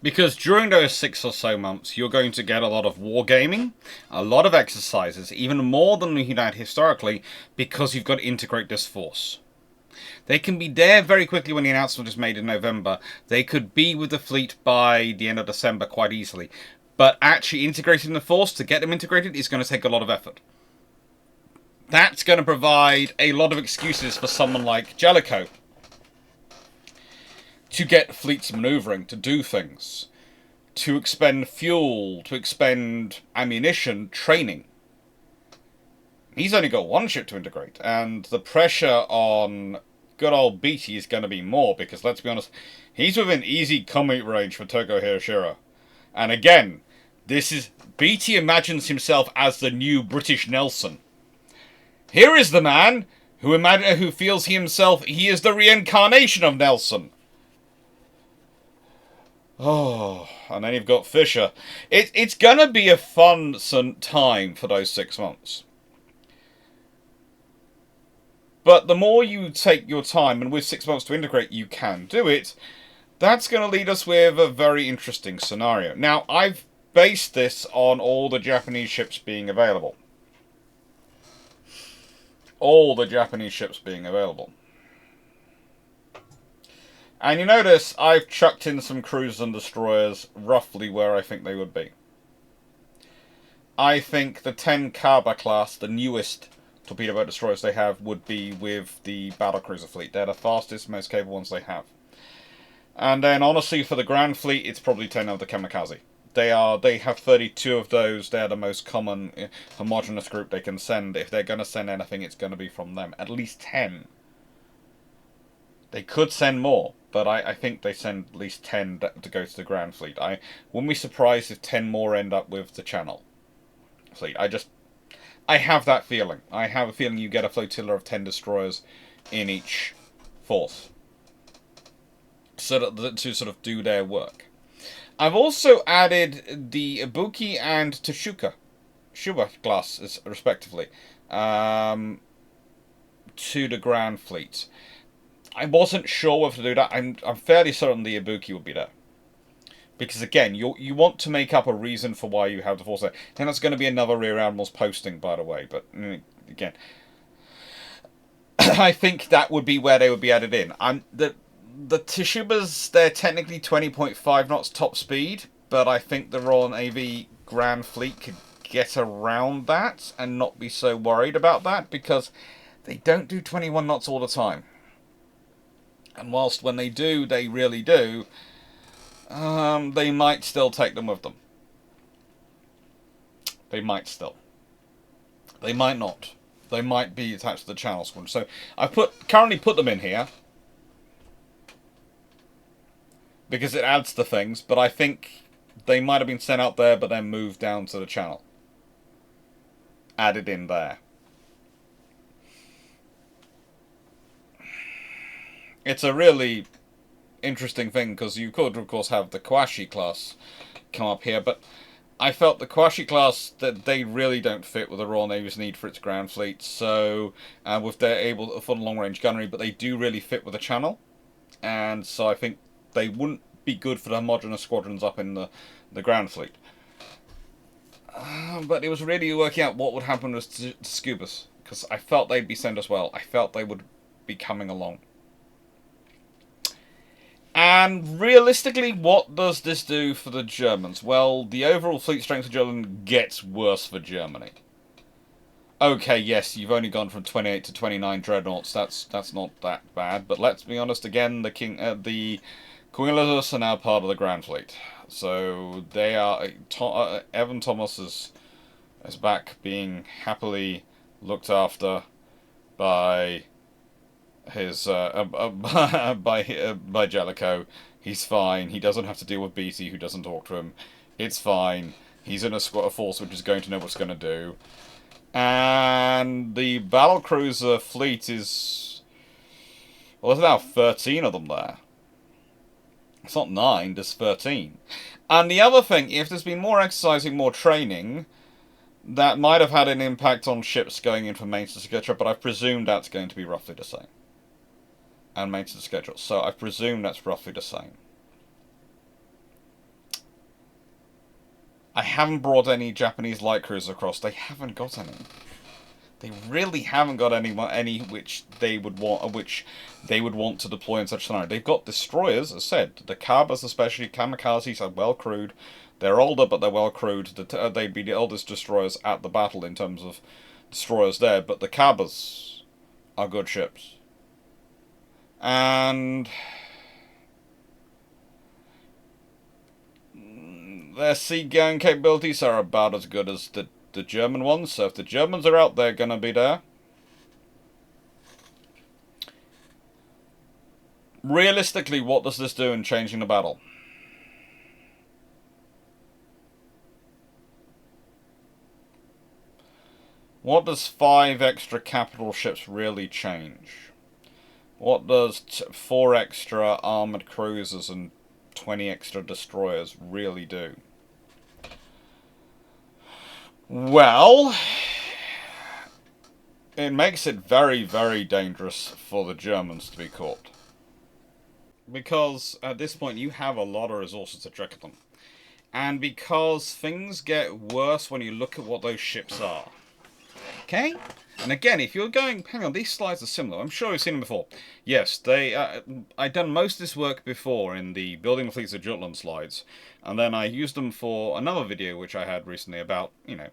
Because during those 6 or so months, you're going to get a lot of wargaming, a lot of exercises, even more than we had historically, because you've got to integrate this force. They can be there very quickly when the announcement is made in November. They could be with the fleet by the end of December quite easily. But actually integrating the force, to get them integrated, is going to take a lot of effort. That's going to provide a lot of excuses for someone like Jellicoe to get fleets maneuvering, to do things, to expend fuel, to expend ammunition, training. He's only got 1 ship to integrate, and the pressure on good old BT is going to be more, because let's be honest, he's within easy combat range for Togo Hayashiro. And again, this is BT imagines himself as the new British Nelson. Here is the man who feels he is the reincarnation of Nelson. Oh, and then you've got Fisher. It's going to be a fun time for those 6 months. But the more you take your time, and with 6 months to integrate, you can do it, that's going to lead us with a very interesting scenario. Now, I've based this on all the Japanese ships being available. All the Japanese ships being available. And you notice I've chucked in some cruisers and destroyers roughly where I think they would be. I think the 10 Kaba class, the newest torpedo boat destroyers they have, would be with the battlecruiser fleet. They're the fastest, most capable ones they have. And then honestly for the Grand Fleet, it's probably 10 of the Kamikaze. They have 32 of those. They're the most common homogenous group they can send. If they're going to send anything, it's going to be from them. At least 10. They could send more, but I think they send at least 10 to go to the Grand Fleet. I wouldn't be surprised if 10 more end up with the Channel Fleet. I have that feeling. I have a feeling you get a flotilla of 10 destroyers in each force, so that to sort of do their work. I've also added the Ibuki and Shuba classes, respectively, to the Grand Fleet. I wasn't sure whether to do that. I'm fairly certain the Ibuki would be there. Because again, you want to make up a reason for why you have the force there. And that's going to be another Rear Admiral's posting, by the way. But again, I think that would be where they would be added in. The Tshubas, they're technically 20.5 knots top speed, but I think the Royal Navy Grand Fleet could get around that and not be so worried about that, because they don't do 21 knots all the time. And whilst when they do, they really do, they might still take them with them. They might still. They might not. They might be attached to the Channel Squadron. So I've currently put them in here because it adds to things, but I think they might have been sent out there but then moved down to the Channel. Added in there. It's a really interesting thing, because you could, of course, have the Kawashi class come up here, but I felt the Kawashi class, that they really don't fit with the Royal Navy's need for its ground fleet, so with their able for the long-range gunnery, but they do really fit with the Channel, and so I think they wouldn't be good for the homogenous squadrons up in the ground fleet. But it was really working out what would happen with Scubas, because I felt they'd be sent as well. I felt they would be coming along. And realistically, what does this do for the Germans? Well, the overall fleet strength of Jutland gets worse for Germany. Okay, yes, you've only gone from 28 to 29 dreadnoughts. That's not that bad. But let's be honest again, the Queen Elizabeth are now part of the Grand Fleet. So they are... Evan Thomas is back being happily looked after by his by Jellicoe. He's fine. He doesn't have to deal with Beatty, who doesn't talk to him. It's fine. He's in a force which is going to know what's going to do. And the battlecruiser fleet is... well, there's now 13 of them there. It's not 9, there's 13. And the other thing, if there's been more exercising, more training, that might have had an impact on ships going in for maintenance, etc., but I presume that's going to be roughly the same. And maintenance schedule. So I presume that's roughly the same. I haven't brought any Japanese light cruisers across. They haven't got any. They really haven't got any which they would want to deploy in such a scenario. They've got destroyers, as I said. The Kabas, especially kamikazes, are well crewed. They're older, but they're well crewed. They'd be the oldest destroyers at the battle in terms of destroyers there. But the Kabas are good ships. And their sea-going capabilities are about as good as the German ones. So if the Germans are out, they're going to be there. Realistically, what does this do in changing the battle? What does 5 extra capital ships really change? What does 4 extra armoured cruisers and 20 extra destroyers really do? Well, it makes it very, very dangerous for the Germans to be caught. Because at this point you have a lot of resources to trick at them. And because things get worse when you look at what those ships are. Okay? And again, if you're going... hang on, these slides are similar. I'm sure you've seen them before. Yes, I've done most of this work before in the Building the Fleets of Jutland slides. And then I used them for another video which I had recently about, you know,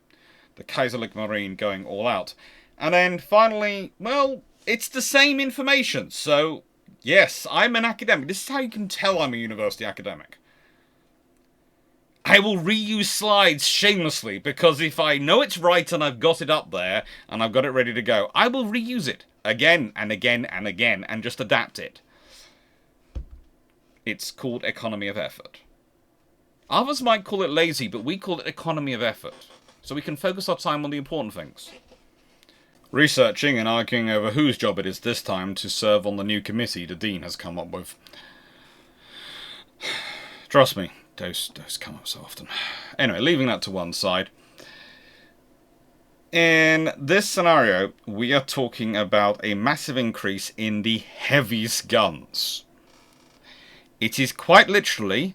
the Kaiserlich Marine going all out. And then finally, well, it's the same information. So, yes, I'm an academic. This is how you can tell I'm a university academic. I will reuse slides shamelessly, because if I know it's right and I've got it up there and I've got it ready to go, I will reuse it again and again and again and just adapt it. It's called economy of effort. Others might call it lazy, but we call it economy of effort, so we can focus our time on the important things. Researching and arguing over whose job it is this time to serve on the new committee the Dean has come up with. Trust me, those come up so often. Anyway, leaving that to one side. In this scenario, we are talking about a massive increase in the heaviest guns. It is quite literally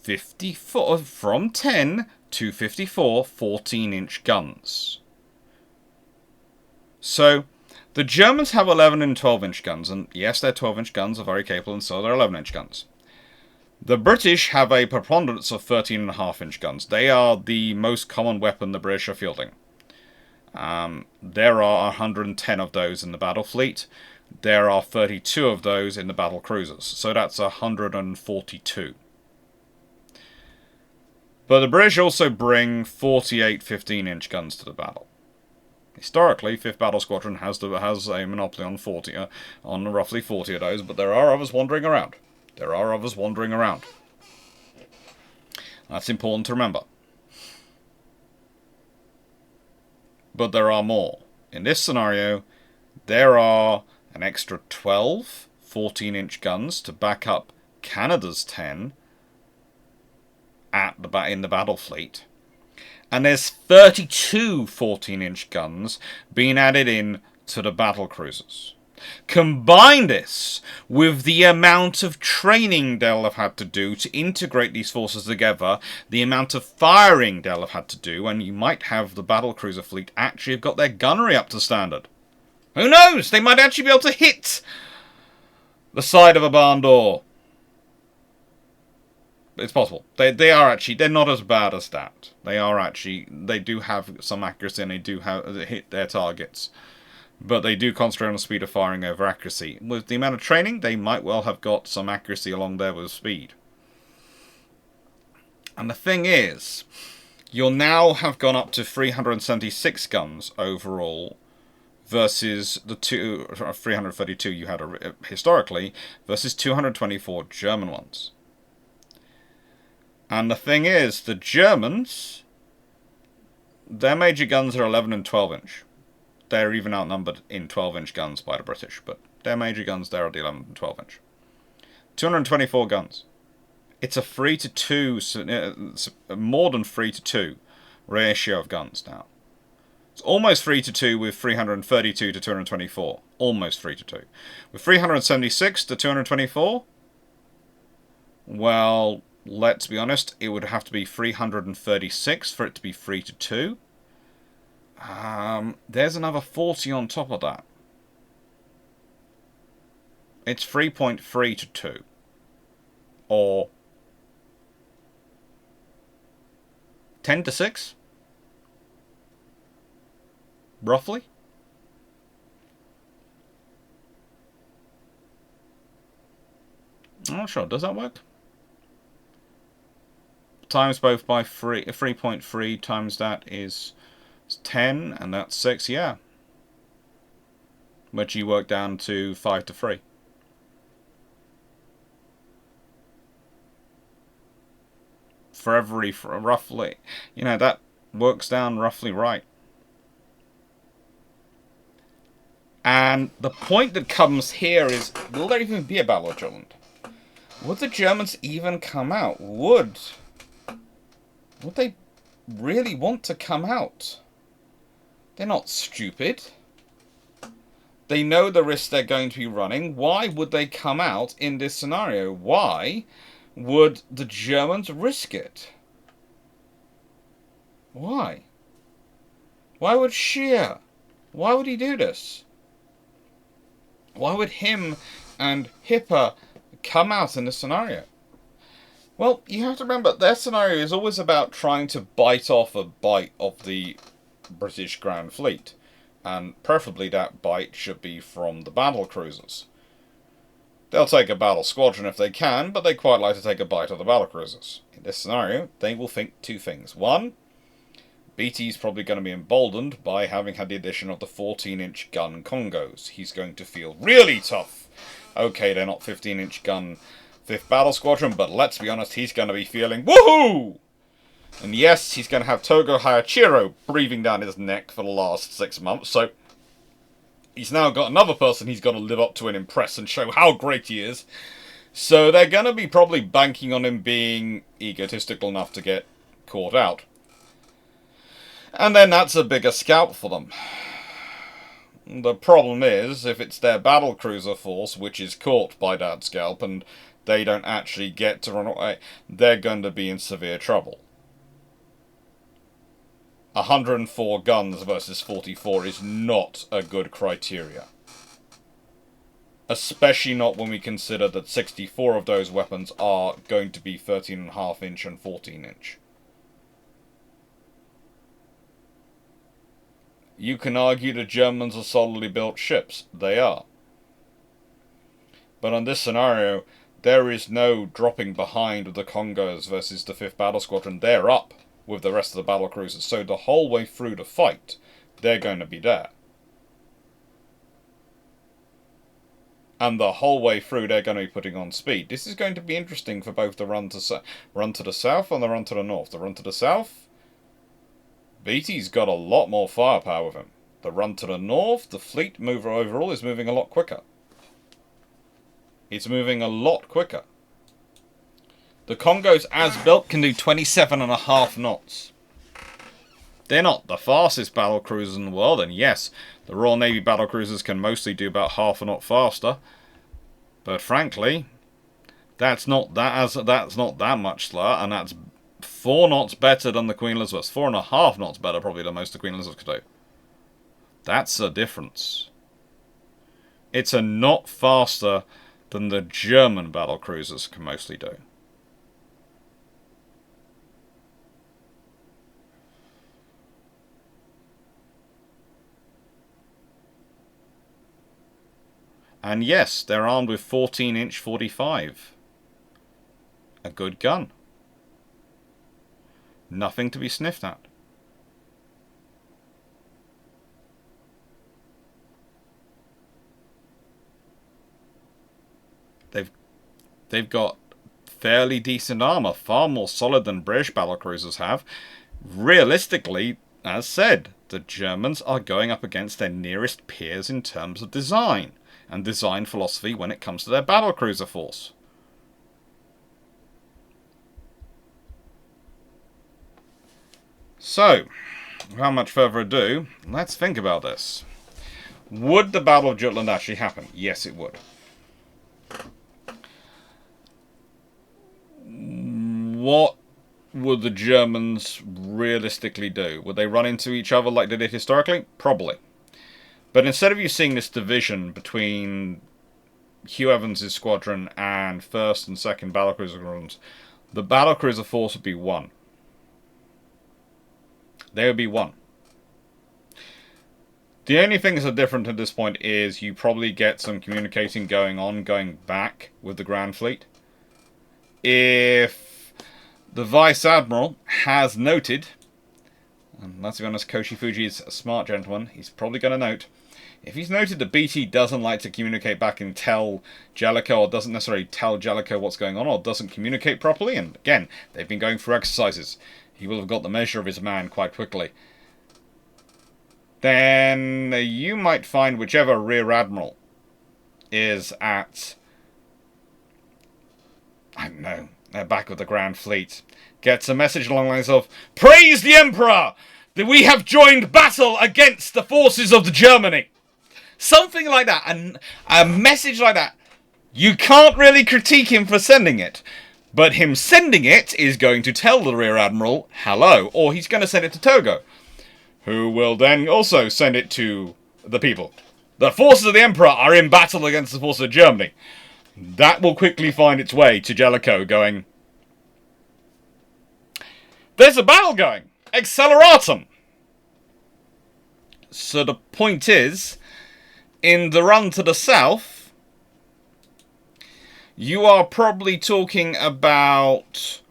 54 from 10 to 54 14-inch guns. So, the Germans have 11 and 12-inch guns, and yes, their 12-inch guns are very capable, and so are their 11-inch guns. The British have a preponderance of 13.5-inch guns. They are the most common weapon the British are fielding. There are 110 of those in the battle fleet. There are 32 of those in the battle cruisers. So that's 142. But the British also bring 48 15-inch guns to the battle. Historically, 5th Battle Squadron has a monopoly on roughly 40 of those, but there are others wandering around. That's important to remember. But there are more. In this scenario, there are an extra 12 14-inch guns to back up Canada's 10 in the battle fleet. And there's 32 14-inch guns being added in to the battle cruisers. Combine this with the amount of training they'll have had to do to integrate these forces together, the amount of firing they'll have had to do, and you might have the battlecruiser fleet actually have got their gunnery up to standard. Who knows? They might actually be able to hit the side of a barn door. It's possible. They're not as bad as that. They do have some accuracy and they do hit their targets. But they do concentrate on the speed of firing over accuracy. With the amount of training, they might well have got some accuracy along there with speed. And the thing is, you'll now have gone up to 376 guns overall versus the 332 you had historically versus 224 German ones. And the thing is, the Germans, their major guns are 11 and 12-inch. They're even outnumbered in 12-inch guns by the British, but their major guns there are the 11 and 12-inch. 224 guns. It's a 3-to-2, more than 3-to-2 ratio of guns now. It's almost 3-to-2 with 332 to 224. Almost 3-to-2. With 376 to 224, well, let's be honest, it would have to be 336 for it to be 3-to-2. There's another 40 on top of that. It's 3.3 to 2. Or 10 to 6? Roughly? I'm not sure. Does that work? Times both by 3.3 times that is 10, and that's 6, yeah. Which you work down to 5 to 3. For roughly, that works down roughly right. And the point that comes here is, will there even be a battle of Jutland? Would the Germans even come out? Would they really want to come out? They're not stupid. They know the risk they're going to be running. Why would they come out in this scenario? Why would the Germans risk it? Why? Why would Scheer? Why would he do this? Why would him and Hipper come out in this scenario? Well, you have to remember, their scenario is always about trying to bite off a bite of the British Grand Fleet. And preferably that bite should be from the battle cruisers. They'll take a battle squadron if they can, but they quite like to take a bite of the battlecruisers. In this scenario, they will think two things. One, BT's probably going to be emboldened by having had the addition of the 14-inch gun Kongōs. He's going to feel really tough. Okay, they're not 15-inch gun 5th Battle Squadron, but let's be honest, he's going to be feeling woohoo! And yes, he's going to have Togo Hayachiro breathing down his neck for the last 6 months, so he's now got another person he's got to live up to and impress and show how great he is. So they're going to be probably banking on him being egotistical enough to get caught out. And then that's a bigger scalp for them. The problem is, if it's their battlecruiser force which is caught by that scalp and they don't actually get to run away, they're going to be in severe trouble. 104 guns versus 44 is not a good criteria. Especially not when we consider that 64 of those weapons are going to be 13.5 inch and 14 inch. You can argue the Germans are solidly built ships. They are. But in this scenario, there is no dropping behind of the Kongōs versus the 5th Battle Squadron. They're up with the rest of the battlecruisers. So the whole way through the fight, they're going to be there. And the whole way through, they're going to be putting on speed. This is going to be interesting for both the run to the south and the run to the north. The run to the south, BT's got a lot more firepower with him. The run to the north, the fleet mover overall is moving a lot quicker. It's moving a lot quicker. The Kongōs, as built, can do 27.5 knots. They're not the fastest battlecruisers in the world, and yes, the Royal Navy battlecruisers can mostly do about half a knot faster. But frankly, that's not that much slower, and that's 4 knots better than the Queen Elizabeth. 4.5 knots better, probably, than most the Queen Elizabeth could do. That's a difference. It's a knot faster than the German battlecruisers can mostly do. And yes, they're armed with 14-inch 45. A good gun. Nothing to be sniffed at. They've got fairly decent armor, far more solid than British battlecruisers have. Realistically, as said, the Germans are going up against their nearest peers in terms of design and design philosophy when it comes to their battlecruiser force. So, without much further ado, let's think about this. Would the Battle of Jutland actually happen? Yes, it would. What would the Germans realistically do? Would they run into each other like they did historically? Probably. But instead of you seeing this division between Hugh Evans' squadron and 1st and 2nd battlecruiser squadrons, the battlecruiser force would be one. They would be one. The only things that are different at this point is you probably get some communicating going back with the Grand Fleet. If the Vice Admiral has noted, and let's be honest, Koshi Fuji is a smart gentleman, he's probably going to note, if he's noted that BT doesn't like to communicate back and tell Jellicoe, or doesn't necessarily tell Jellicoe what's going on, or doesn't communicate properly, and again, they've been going through exercises, he will have got the measure of his man quite quickly, then you might find whichever Rear Admiral is at, I don't know, they're back with the Grand Fleet, gets a message along the lines of, "Praise the Emperor! That we have joined battle against the forces of the Germany." Something like that, and a message like that. You can't really critique him for sending it, but him sending it is going to tell the Rear Admiral, hello, or he's going to send it to Togo, who will then also send it to the people. The forces of the Emperor are in battle against the forces of Germany. That will quickly find its way to Jellicoe going, there's a battle going! Acceleratum! So the point is, in the run to the south, you are probably talking about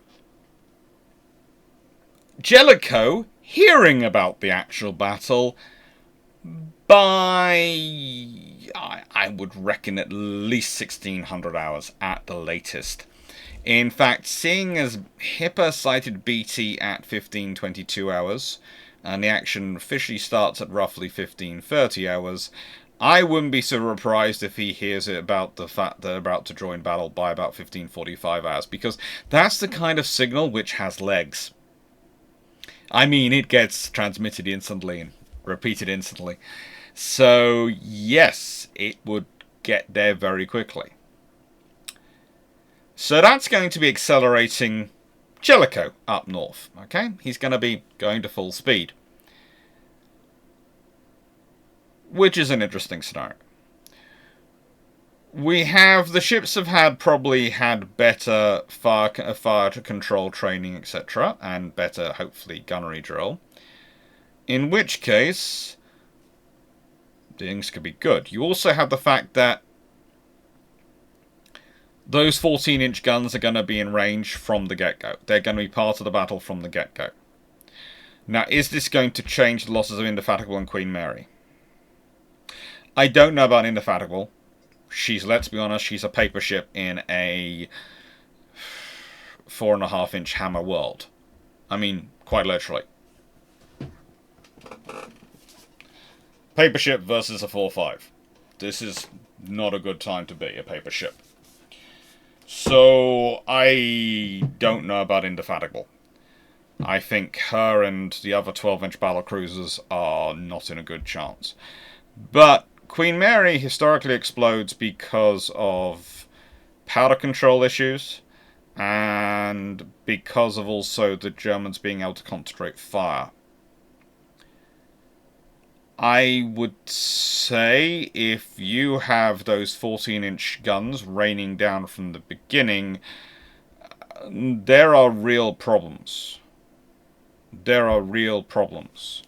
Jellicoe hearing about the actual battle by, I would reckon, at least 1600 hours at the latest. In fact, seeing as Hipper sighted BT at 1522 hours, and the action officially starts at roughly 1530 hours, I wouldn't be so surprised if he hears it about the fact they're about to join battle by about 1545 hours, because that's the kind of signal which has legs. I mean, it gets transmitted instantly and repeated instantly. So, yes, it would get there very quickly. So that's going to be accelerating Jellicoe up north. Okay, he's going to be going to full speed, which is an interesting scenario. We have the ships have probably had better fire to control training, etc., and better, hopefully, gunnery drill. In which case, things could be good. You also have the fact that those 14-inch guns are going to be in range from the get-go. They're going to be part of the battle from the get-go. Now, is this going to change the losses of Indefatigable and Queen Mary? I don't know about Indefatigable. Let's be honest, she's a paper ship in a 4.5-inch hammer world. I mean, quite literally. Paper ship versus a 4.5. This is not a good time to be a paper ship. So, I don't know about Indefatigable. I think her and the other 12-inch battle cruisers are not in a good chance. But Queen Mary historically explodes because of powder control issues and because of also the Germans being able to concentrate fire. I would say if you have those 14-inch guns raining down from the beginning, there are real problems. There are real problems.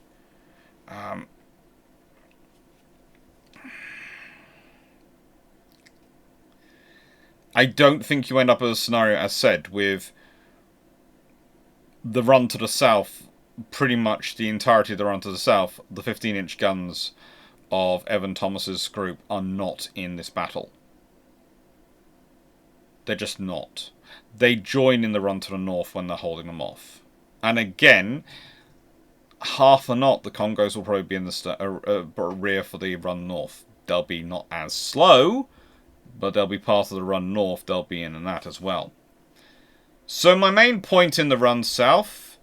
I don't think you end up with a scenario, as said, with the run to the south, pretty much the entirety of the run to the south, the 15-inch guns of Evan Thomas's group are not in this battle. They're just not. They join in the run to the north when they're holding them off. And again, half or not, the Kongōs will probably be in the rear for the run north. They'll be not as slow, but they'll be part of the run north. They'll be in that as well. So my main point in the run south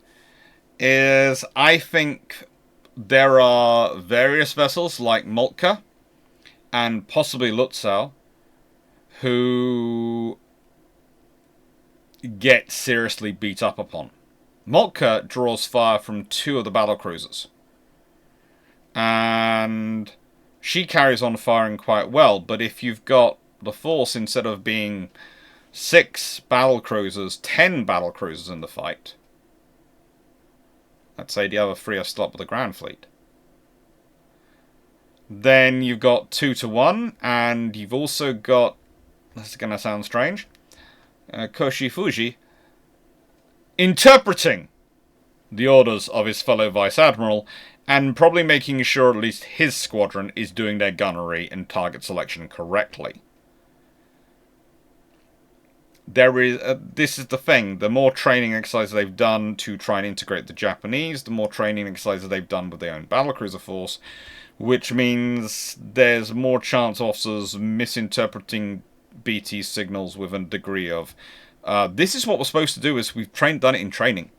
is I think there are various vessels like Moltke and possibly Lutzow who get seriously beat up upon. Moltke draws fire from 2 of the battle cruisers, and she carries on firing quite well, but if you've got the force, instead of being 6 battle cruisers, 10 battle cruisers in the fight, let's say the other 3 are still up with the Grand Fleet, then you've got 2 to 1, and you've also got, this is going to sound strange, Koshi Fuji interpreting the orders of his fellow Vice Admiral and probably making sure at least his squadron is doing their gunnery and target selection correctly. This is the thing, the more training exercises they've done to try and integrate the Japanese, the more training exercises they've done with their own battlecruiser force, which means there's more chance of officers misinterpreting BT signals with a degree of, this is what we're supposed to do, is we've done it in training.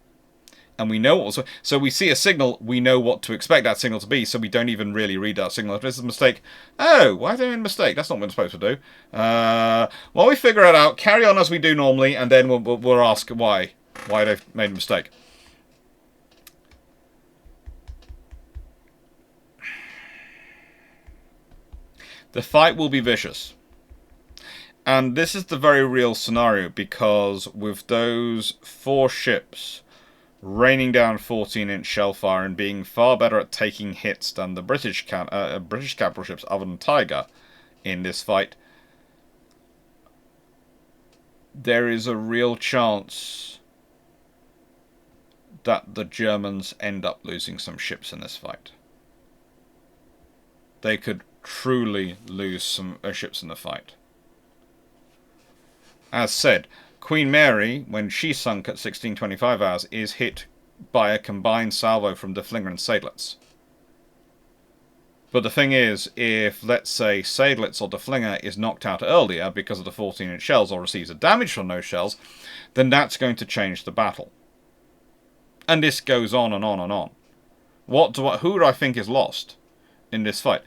And we know what so we see a signal, we know what to expect that signal to be, so we don't even really read that signal. If there's a mistake, oh, why have they made a mistake? That's not what we're supposed to do. While we figure it out, carry on as we do normally, and then we'll ask why they've made a mistake. The fight will be vicious. And this is the very real scenario, because with those 4 ships raining down 14-inch shellfire and being far better at taking hits than the British capital ships other than Tiger in this fight, there is a real chance that the Germans end up losing some ships in this fight. They could truly lose some ships in the fight. As said, Queen Mary, when she sunk at 1625 hours, is hit by a combined salvo from Deflinger and Seydlitz. But the thing is, if, let's say, Seydlitz or Deflinger is knocked out earlier because of the 14-inch shells or receives a damage from those shells, then that's going to change the battle. And this goes on and on and on. Who do I think is lost in this fight?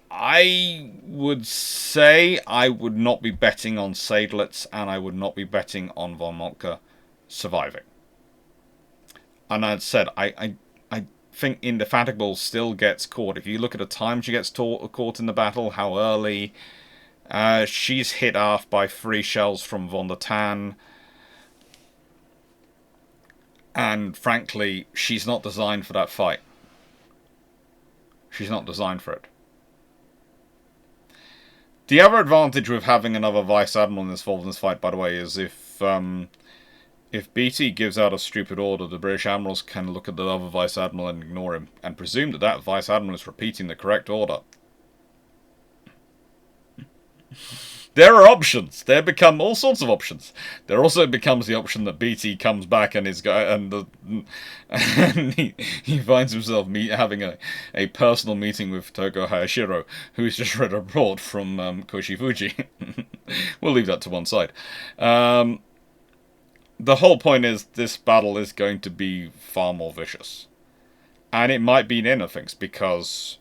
I would say I would not be betting on Seydlitz, and I would not be betting on von Moltke surviving. And I'd said, I think Indefatigable still gets caught. If you look at the time she gets caught in the battle, how early, she's hit off by 3 shells from von der Tann. And frankly, she's not designed for that fight. She's not designed for it. The other advantage with having another Vice Admiral involved in this fight, by the way, is if BT gives out a stupid order, the British Admirals can look at the other Vice Admiral and ignore him, and presume that that Vice Admiral is repeating the correct order. There are options. There become all sorts of options. There also becomes the option that BT comes back and he finds himself having a personal meeting with Togo Hayashiro, who's just read a report from Koshifuji. We'll leave that to one side. The whole point is this battle is going to be far more vicious. And it might be in inner things, because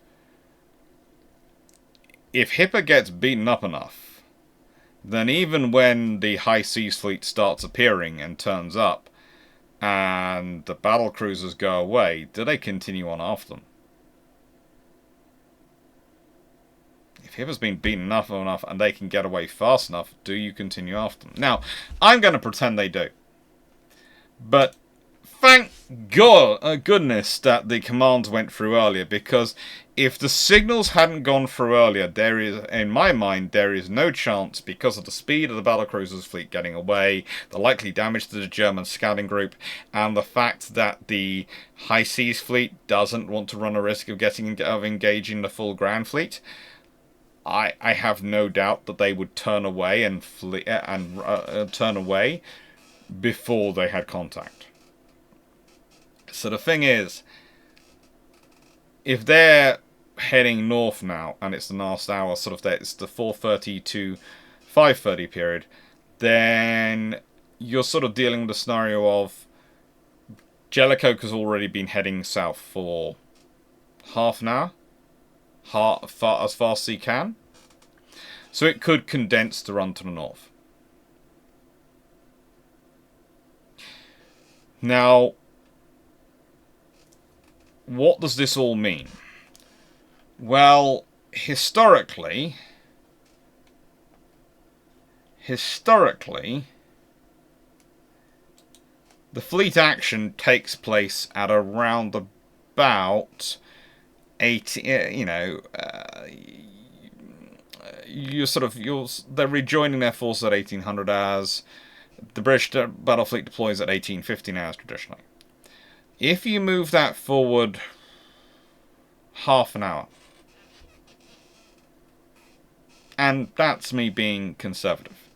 if Hipper gets beaten up enough, then even when the High Seas Fleet starts appearing and turns up, and the battle cruisers go away, do they continue on after them? If Hipper's been beaten enough and they can get away fast enough, do you continue after them? Now, I'm going to pretend they do. But thank goodness that the commands went through earlier, because if the signals hadn't gone through earlier, there is, in my mind, there is no chance, because of the speed of the battlecruisers fleet getting away, the likely damage to the German scouting group, and the fact that the High Seas Fleet doesn't want to run a risk of engaging the full Grand Fleet. I have no doubt that they would turn away and turn away before they had contact. So the thing is, if they're heading north now, and it's the last hour, sort of it's the 4:30 to 5:30 period, then you're sort of dealing with the scenario of Jellicoe has already been heading south for half an hour, as fast as he can. So it could condense the run to the north. Now, what does this all mean? Well, historically, the fleet action takes place at around about 80. They're rejoining their forces at 1800 hours. The British battle fleet deploys at 1815 hours traditionally. If you move that forward half an hour, and that's me being conservative,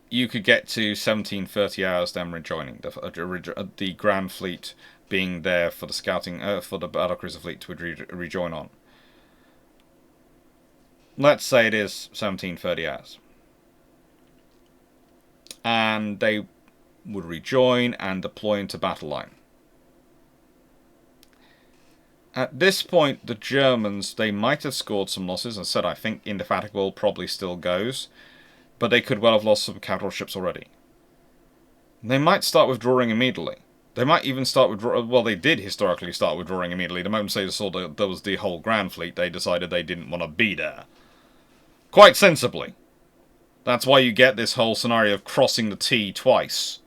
you could get to 1730 hours, then rejoining the Grand Fleet being there for the scouting, for the battlecruiser fleet to rejoin on. Let's say it is 1730 hours, and they would rejoin and deploy into battle line. At this point, the Germans, they might have scored some losses. As I said, I think Indefatigable probably still goes, but they could well have lost some capital ships already. They might start withdrawing immediately. They might even start withdrawing. Well, they did historically start withdrawing immediately. The moment they saw that there was the whole Grand Fleet, they decided they didn't want to be there. Quite sensibly. That's why you get this whole scenario of crossing the T twice.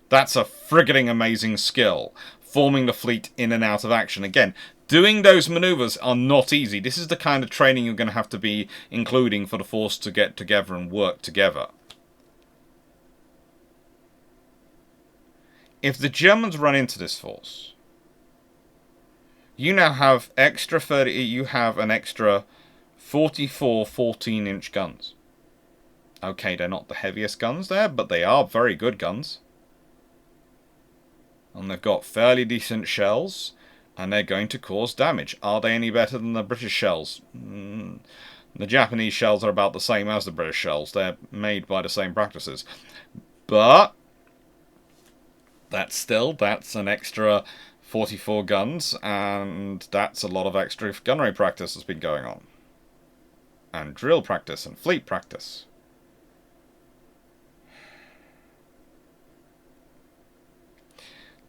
That's a frigging amazing skill. Forming the fleet in and out of action. Again, Doing those maneuvers are not easy. This is the kind of training you're going to have to be including for the force to get together and work together. If the Germans run into this force, you now have extra 30. You have an extra 44 14-inch guns. Okay, they're not the heaviest guns there, but they are very good guns. And they've got fairly decent shells, and they're going to cause damage. Are they any better than the British shells? The Japanese shells are about the same as the British shells. They're made by the same practices. But that's an extra 44 guns, and that's a lot of extra gunnery practice that's been going on. And drill practice and fleet practice.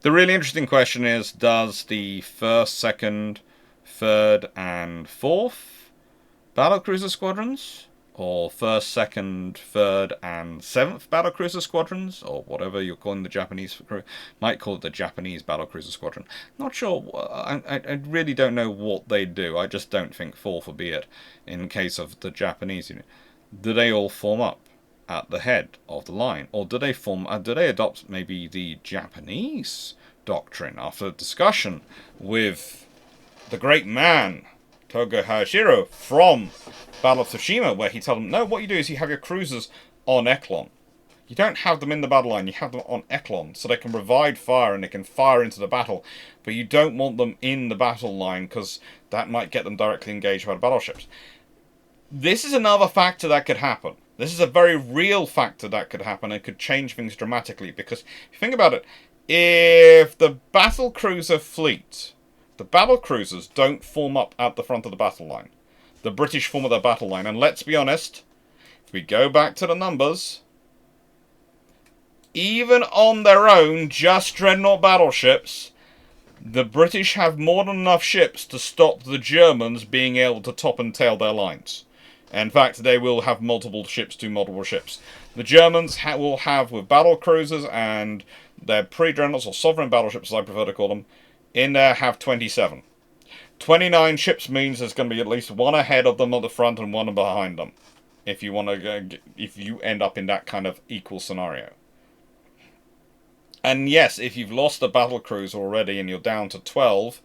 The really interesting question is, does the 1st, 2nd, 3rd, and 4th battlecruiser squadrons, or 1st, 2nd, 3rd, and 7th battlecruiser squadrons, or whatever you're calling the Japanese, might call it the Japanese battlecruiser squadron. Not sure. I really don't know what they do. I just don't think 4th would be it in case of the Japanese unit. Do they all form up at the head of the line, or do they adopt maybe the Japanese doctrine after discussion with the great man Togo Hayashiro from Battle of Tsushima, where he told them, no, what you do is you have your cruisers on Eklon. You don't have them in the battle line, you have them on Eklon, so they can provide fire and they can fire into the battle, but you don't want them in the battle line because that might get them directly engaged by the battleships. This is another factor that could happen. This is a very real factor that could happen and could change things dramatically, because if you think about it, if the battlecruiser fleet, the battlecruisers don't form up at the front of the battle line, the British form of the battle line, and let's be honest, if we go back to the numbers, even on their own, just dreadnought battleships, the British have more than enough ships to stop the Germans being able to top and tail their lines. In fact, they will have multiple ships to multiple ships. The Germans will have, with battle cruisers and their pre-dreadnoughts, or sovereign battleships as I prefer to call them, in there have 27. 29 ships means there's going to be at least one ahead of them at the front and one behind them. If you want to, if you end up in that kind of equal scenario. And yes, if you've lost a battle cruiser already and you're down to 12,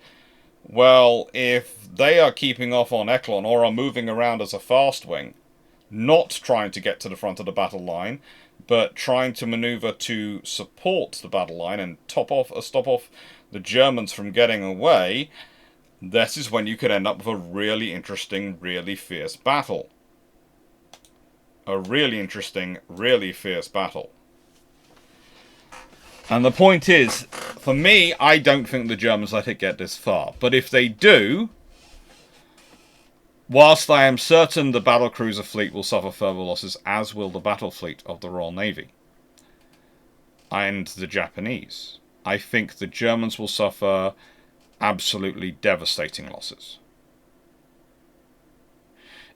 well, if they are keeping off on Eklon or are moving around as a fast wing, not trying to get to the front of the battle line, but trying to maneuver to support the battle line and stop off the Germans from getting away, this is when you could end up with a really interesting, really fierce battle. A really interesting, really fierce battle. And the point is, for me, I don't think the Germans let it get this far. But if they do, whilst I am certain the battlecruiser fleet will suffer further losses, as will the battle fleet of the Royal Navy and the Japanese, I think the Germans will suffer absolutely devastating losses.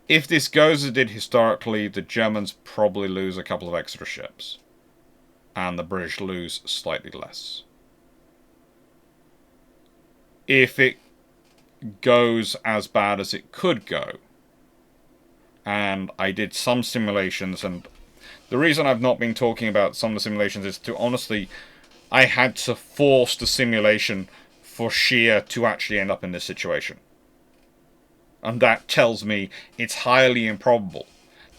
If this goes as it did historically, the Germans probably lose a couple of extra ships, and the British lose slightly less. If it goes as bad as it could go, and I did some simulations, and the reason I've not been talking about some of the simulations is to honestly, I had to force the simulation for sheer to actually end up in this situation. And that tells me it's highly improbable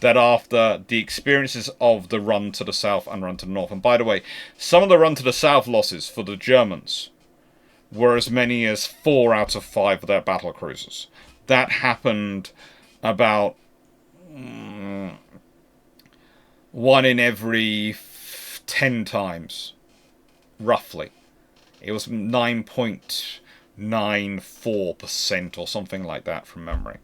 that after the experiences of the run to the south and run to the north, and by the way, some of the run to the south losses for the Germans were as many as 4 out of 5 of their battle cruisers. That happened about 1 in every 10 times, roughly. It was 9.94% or something like that from memory.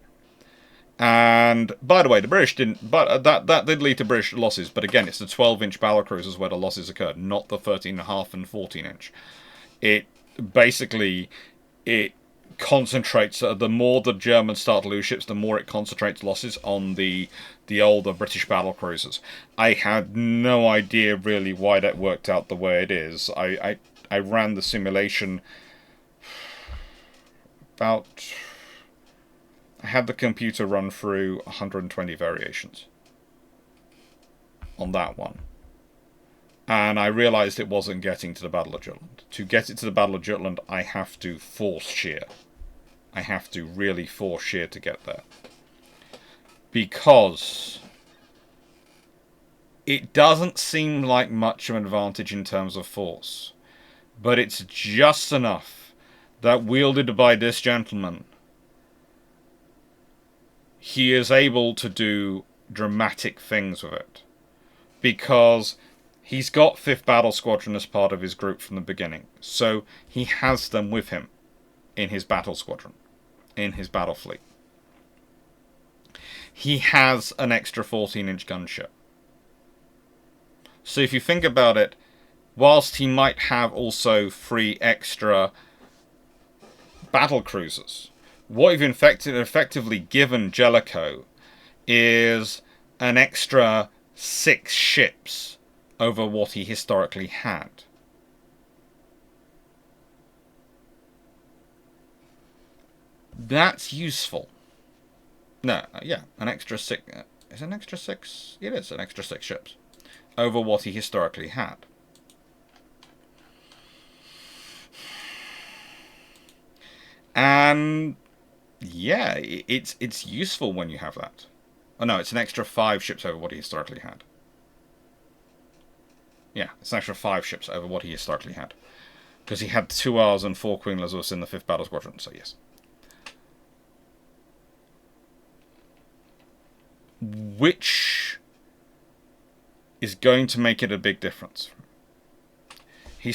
And by the way, the British didn't, but that did lead to British losses. But again, it's the 12-inch battlecruisers where the losses occurred, not the 13.5 and 14-inch. It concentrates. The more the Germans start to lose ships, the more it concentrates losses on the older British battlecruisers. I had no idea really why that worked out the way it is. I ran the simulation about... I had the computer run through 120 variations on that one. And I realised it wasn't getting to the Battle of Jutland. To get it to the Battle of Jutland, I have to force shear. I have to really force shear to get there. Because it doesn't seem like much of an advantage in terms of force. But it's just enough that, wielded by this gentleman, he is able to do dramatic things with it. Because he's got 5th Battle Squadron as part of his group from the beginning. So he has them with him in his battle squadron, in his battle fleet. He has an extra 14-inch gunship. So if you think about it, whilst he might have also 3 extra battle cruisers, what you've effectively given Jellicoe is an extra 6 ships over what he historically had. That's useful. No, yeah, an extra 6... is it an extra 6? It is an extra 6 ships over what he historically had. And yeah, it's useful when you have that. Oh no, it's an extra 5 ships over what he historically had. Yeah, it's an extra 5 ships over what he historically had. Because he had 2 R's and 4 Queen Elizabeths in the 5th Battle Squadron, so yes. Which is going to make it a big difference. He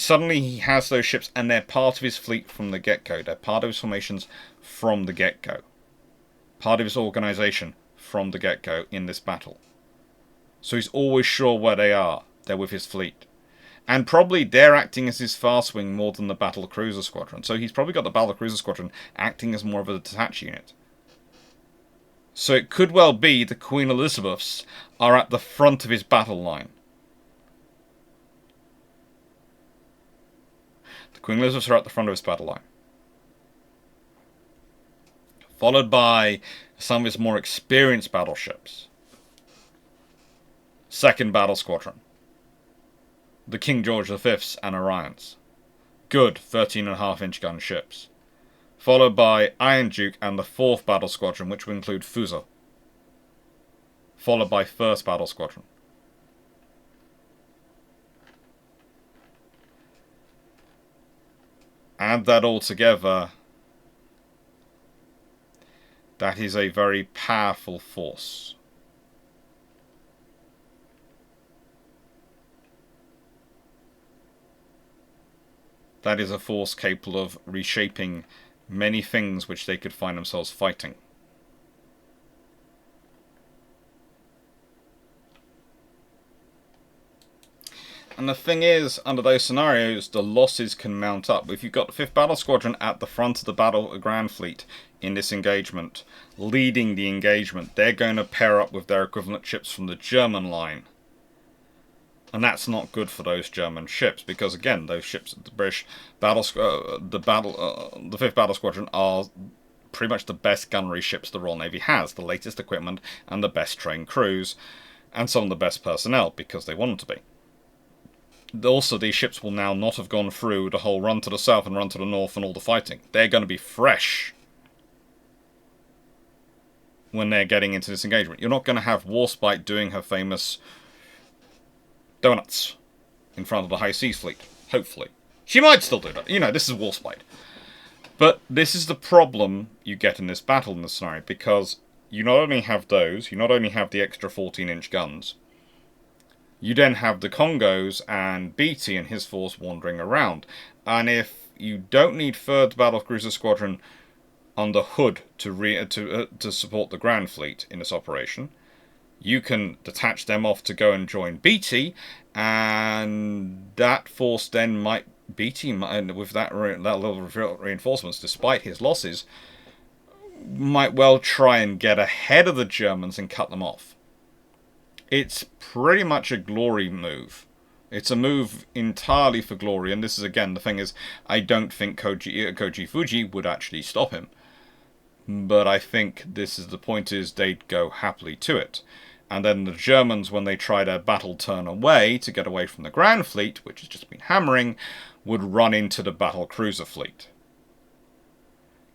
has those ships, and they're part of his fleet from the get-go. They're part of his formations from the get-go. Part of his organisation from the get-go in this battle. So he's always sure where they are. They're with his fleet. And probably they're acting as his fast wing more than the Battle Cruiser Squadron. So he's probably got the Battle Cruiser Squadron acting as more of a detached unit. So it could well be the Queen Elizabeths are at the front of his battle line. The Queen Elizabeths are at the front of his battle line. Followed by some of his more experienced battleships. 2nd Battle Squadron. The King George V's and Orions. Good 13.5-inch gun ships. Followed by Iron Duke and the 4th Battle Squadron, which will include Fuso. Followed by 1st Battle Squadron. Add that all together, that is a very powerful force. That is a force capable of reshaping many things which they could find themselves fighting. And the thing is, under those scenarios, the losses can mount up. If you've got the 5th Battle Squadron at the front of the Grand Fleet in this engagement, leading the engagement, they're going to pair up with their equivalent ships from the German line. And that's not good for those German ships, because again, those ships, the British the 5th Battle Squadron are pretty much the best gunnery ships the Royal Navy has, the latest equipment and the best trained crews, and some of the best personnel, because they want them to be. Also, these ships will now not have gone through the whole run to the south and run to the north and all the fighting. They're going to be fresh when they're getting into this engagement. You're not going to have Warspite doing her famous donuts in front of the High Seas Fleet, hopefully. She might still do that. You know, this is Warspite. But this is the problem you get in this battle in this scenario, because you not only have those, you not only have the extra 14-inch guns, you then have the Kongōs and Beatty and his force wandering around. And if you don't need 3rd Battle Cruiser Squadron on the hood to support the Grand Fleet in this operation, you can detach them off to go and join Beatty, and that force then might... Beatty, with that level of reinforcements, despite his losses, might well try and get ahead of the Germans and cut them off. It's pretty much a glory move It's a move entirely for glory, and this is, again, the thing is, I don't think Koji Fuji would actually stop him. But I think this is the point is they'd go happily to it. And then the Germans, when they try their battle turn away to get away from the ground fleet, which has just been hammering, would run into the battle cruiser fleet.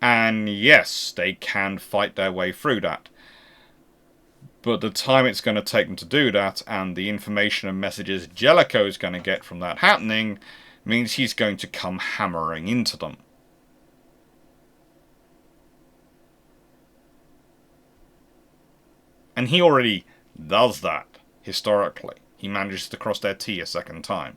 And yes, they can fight their way through that. But the time it's going to take them to do that, and the information and messages Jellicoe is going to get from that happening, means he's going to come hammering into them. And he already does that, historically. He manages to cross their T a second time.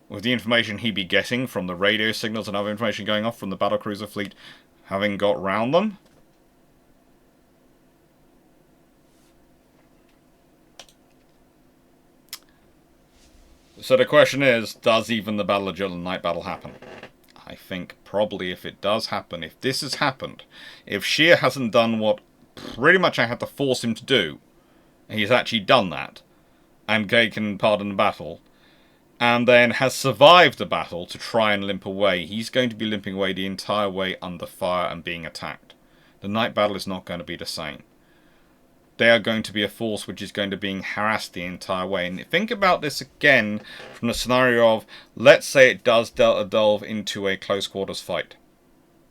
With the information he'd be getting from the radio signals and other information going off from the battlecruiser fleet having got round them. So the question is, does even the Battle of Jutland night battle happen? I think probably if it does happen, if this has happened, if Scheer hasn't done what pretty much I had to force him to do, he's actually done that, and taken part in the battle, and then has survived the battle to try and limp away, he's going to be limping away the entire way under fire and being attacked. The night battle is not going to be the same. They are going to be a force which is going to be harassed the entire way. And think about this again from the scenario of, let's say it does delve into a close quarters fight.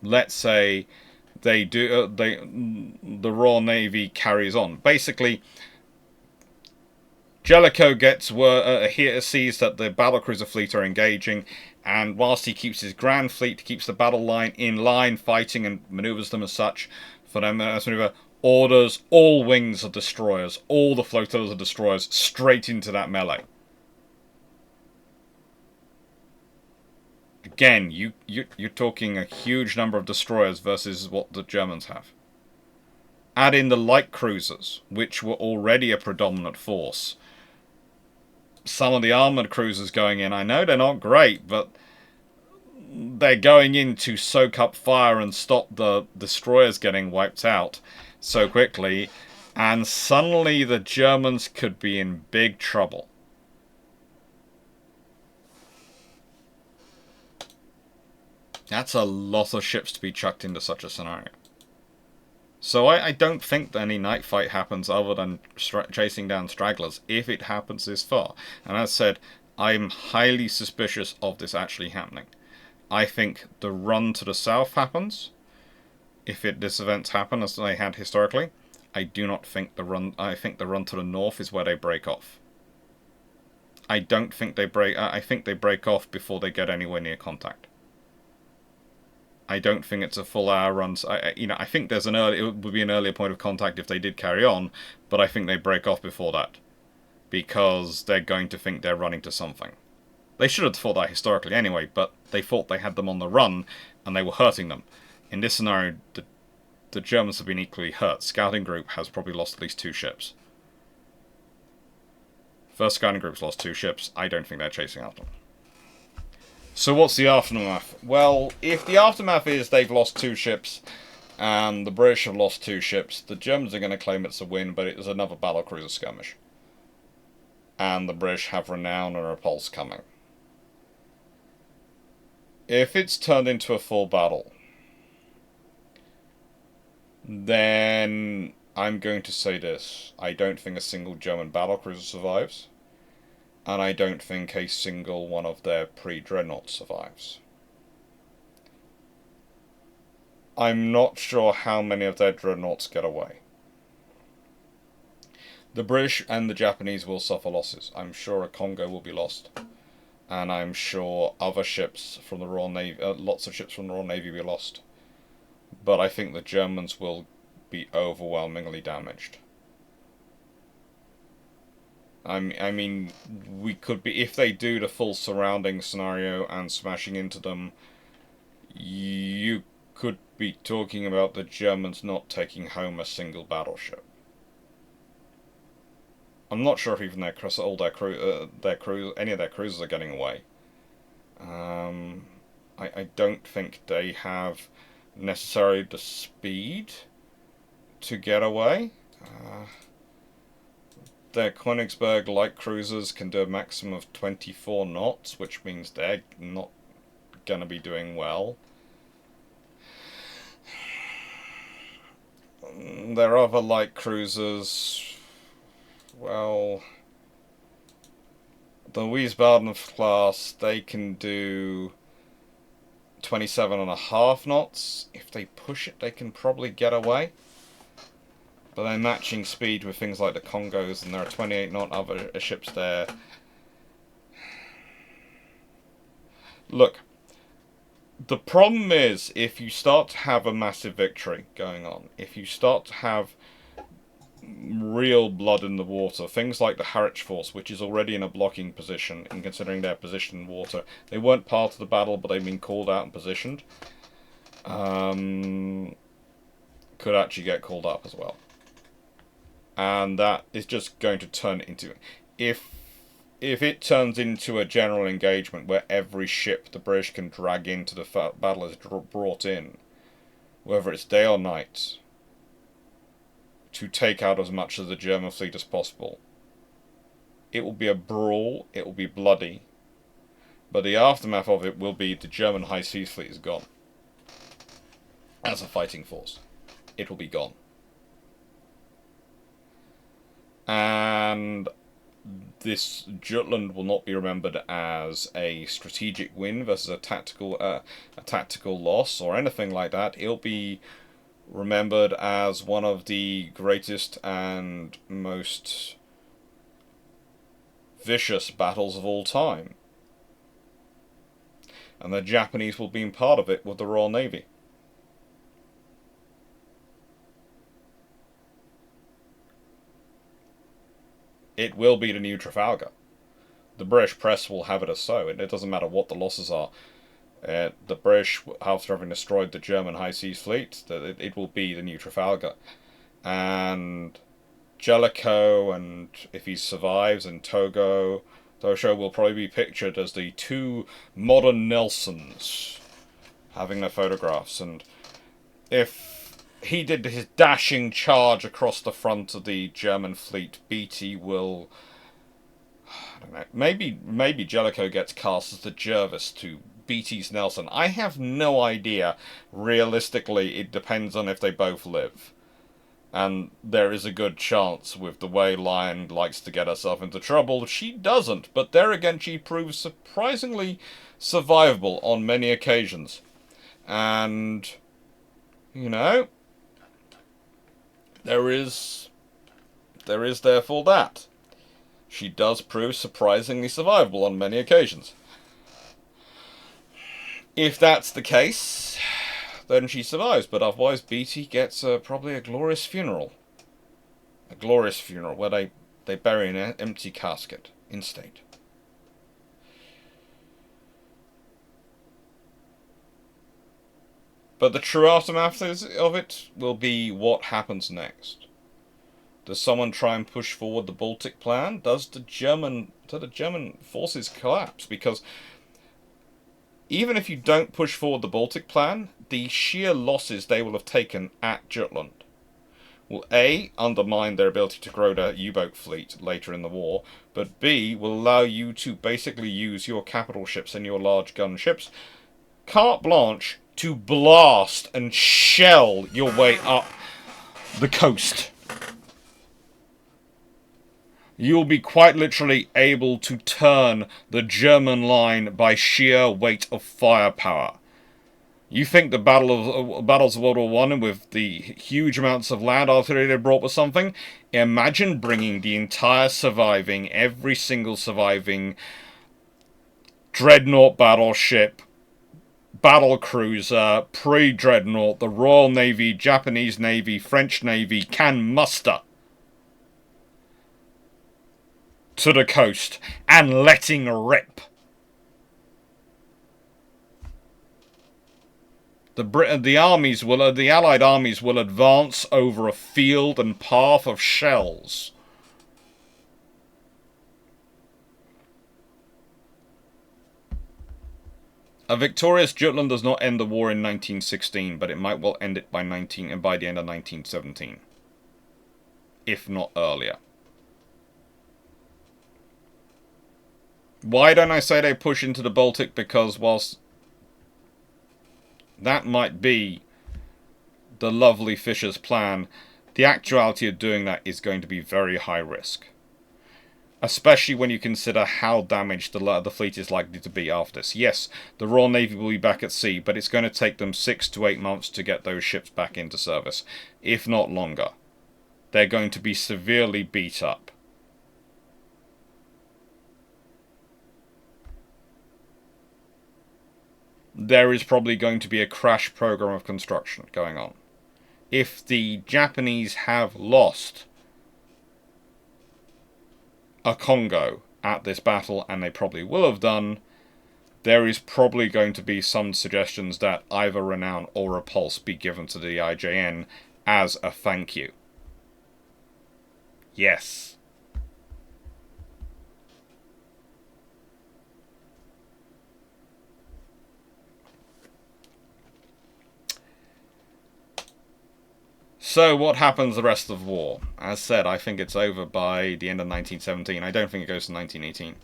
Let's say they do, the Royal Navy carries on. Basically, Jellicoe gets sees that the battlecruiser fleet are engaging, and whilst he keeps his grand fleet, keeps the battle line in line, fighting and manoeuvres them as such for them as maneuver. Orders all wings of destroyers, all the flotillas of destroyers, straight into that melee. Again, you're talking a huge number of destroyers versus what the Germans have. Add in the light cruisers, which were already a predominant force. Some of the armoured cruisers going in, I know they're not great, but they're going in to soak up fire and stop the destroyers getting wiped out so quickly, and suddenly the Germans could be in big trouble. That's a lot of ships to be chucked into such a scenario. So I don't think that any night fight happens other than chasing down stragglers, if it happens this far. And as I said, I'm highly suspicious of this actually happening. I think the run to the south happens. If this events happen as they had historically, I do not think the run. I think the run to the north is where they break off. I don't think they break. I think they break off before they get anywhere near contact. I don't think it's a full hour run. I think there's it would be an earlier point of contact if they did carry on, but I think they break off before that because they're going to think they're running to something. They should have thought that historically anyway, but they thought they had them on the run and they were hurting them. In this scenario, the Germans have been equally hurt. Scouting group has probably lost at least 2 ships. First scouting group's lost 2 ships. I don't think they're chasing after them. So what's the aftermath? Well, if the aftermath is they've lost 2 ships and the British have lost 2 ships, the Germans are going to claim it's a win, but it is another battlecruiser skirmish. And the British have renown and repulse coming. If it's turned into a full battle, then I'm going to say this. I don't think a single German battlecruiser survives. And I don't think a single one of their pre-dreadnoughts survives. I'm not sure how many of their dreadnoughts get away. The British and the Japanese will suffer losses. I'm sure a Kongō will be lost. And I'm sure other ships from the Royal Navy, lots of ships from the Royal Navy will be lost. But I think the Germans will be overwhelmingly damaged. I mean, we could be, if they do the full surrounding scenario and smashing into them, you could be talking about the Germans not taking home a single battleship. I'm not sure if even any of their cruisers are getting away. I don't think they have necessarily the speed to get away. their Königsberg light cruisers can do a maximum of 24 knots, which means they're not going to be doing well. Their other light cruisers, well, the Wiesbaden class, they can do 27.5 knots. If they push it, they can probably get away. But they're matching speed with things like the Kongōs, and there are 28 knot other ships there. Look, the problem is, if you start to have a massive victory going on, if you start to have real blood in the water, things like the Harwich Force, which is already in a blocking position, and considering their position in water, they weren't part of the battle, but they've been called out and positioned, could actually get called up as well. And that is just going to turn into... If it turns into a general engagement where every ship the British can drag into the battle is brought in, whether it's day or night, to take out as much of the German fleet as possible, it will be a brawl, it will be bloody, but the aftermath of it will be the German high seas fleet is gone. As a fighting force. It will be gone. And this Jutland will not be remembered as a strategic win versus a tactical loss or anything like that. It'll be remembered as one of the greatest and most vicious battles of all time. And the Japanese will be part of it with the Royal Navy. It will be the new Trafalgar. The British press will have it as so. It doesn't matter what the losses are. The British, after having destroyed the German high seas fleet, it will be the new Trafalgar. And Jellicoe, and if he survives, and Tosho will probably be pictured as the two modern Nelsons having their photographs. And if he did his dashing charge across the front of the German fleet, Beatty will... I don't know, maybe Jellicoe gets cast as the Jervis to Beatty's Nelson. I have no idea. Realistically, it depends on if they both live. And there is a good chance, with the way Lyon likes to get herself into trouble, she doesn't. But there again, she proves surprisingly survivable on many occasions. And, you know, there is therefore that. She does prove surprisingly survivable on many occasions. If that's the case, then she survives, but otherwise Beatty gets probably a glorious funeral. A glorious funeral where they bury an empty casket in state. But the true aftermath of it will be what happens next. Does someone try and push forward the Baltic plan? Do the German forces collapse? Because even if you don't push forward the Baltic plan, the sheer losses they will have taken at Jutland will A, undermine their ability to grow their U-boat fleet later in the war, but B, will allow you to basically use your capital ships and your large gun ships carte blanche to blast and shell your way up the coast. You'll be quite literally able to turn the German line by sheer weight of firepower. You think the battles of World War I, with the huge amounts of land artillery they brought, was something? Imagine bringing the entire every single surviving dreadnought battleship, battle cruiser, pre-dreadnought, the Royal Navy, Japanese Navy, French Navy can muster to the coast and letting rip. The Allied armies will advance over a field and path of shells. A victorious Jutland does not end the war in 1916, but it might well end it by the end of 1917, if not earlier. Why don't I say they push into the Baltic? Because whilst that might be the lovely Fisher's plan, the actuality of doing that is going to be very high risk. Especially when you consider how damaged the fleet is likely to be after this. Yes, the Royal Navy will be back at sea, but it's going to take them 6 to 8 months to get those ships back into service, if not longer. They're going to be severely beat up. There is probably going to be a crash program of construction going on. If the Japanese have lost a Kongo at this battle, and they probably will have done, there is probably going to be some suggestions that either Renown or Repulse be given to the IJN as a thank you. Yes. So what happens the rest of the war? As said, I think it's over by the end of 1917. I don't think it goes to 1918.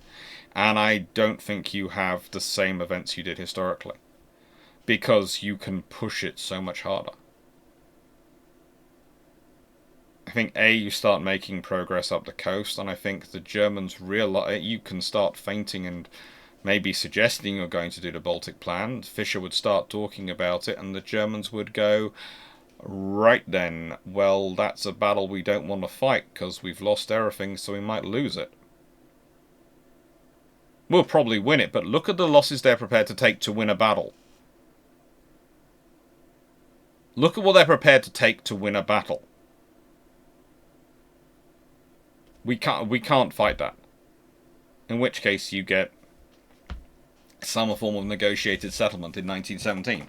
And I don't think you have the same events you did historically. Because you can push it so much harder. I think you start making progress up the coast, and I think the Germans realize you can start feinting and maybe suggesting you're going to do the Baltic plan. Fisher would start talking about it, and the Germans would go, right then, well, that's a battle we don't want to fight because we've lost everything, so we might lose it. We'll probably win it, but look at the losses they're prepared to take to win a battle. Look at what they're prepared to take to win a battle. We can't fight that. In which case you get some form of negotiated settlement in 1917.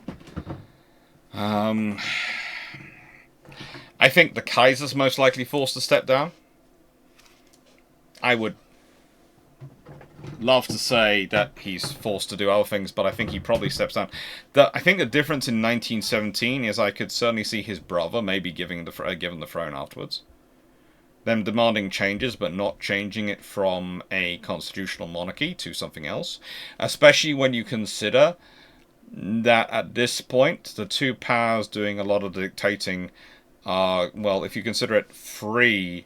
I think the Kaiser's most likely forced to step down. I would love to say that he's forced to do other things, but I think he probably steps down. I think the difference in 1917 is I could certainly see his brother maybe given the throne afterwards. Them demanding changes, but not changing it from a constitutional monarchy to something else. Especially when you consider that at this point, the two powers doing a lot of dictating are, well, if you consider it, 3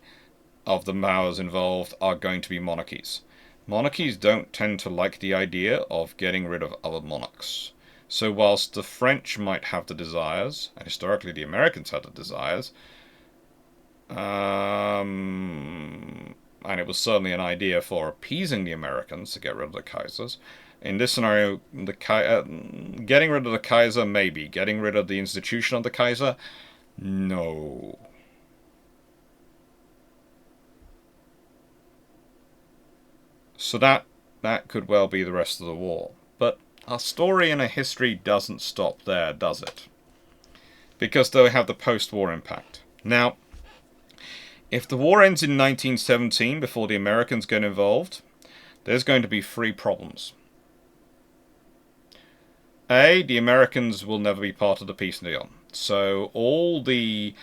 of the powers involved are going to be monarchies. Monarchies don't tend to like the idea of getting rid of other monarchs. So whilst the French might have the desires, and historically the Americans had the desires, and it was certainly an idea for appeasing the Americans to get rid of the Kaisers. In this scenario, getting rid of the Kaiser, maybe. Getting rid of the institution of the Kaiser, no. So that could well be the rest of the war. But our story and our history doesn't stop there, does it? Because they have the post-war impact. Now, if the war ends in 1917 before the Americans get involved, there's going to be 3 problems. The Americans will never be part of the peace deal. So all the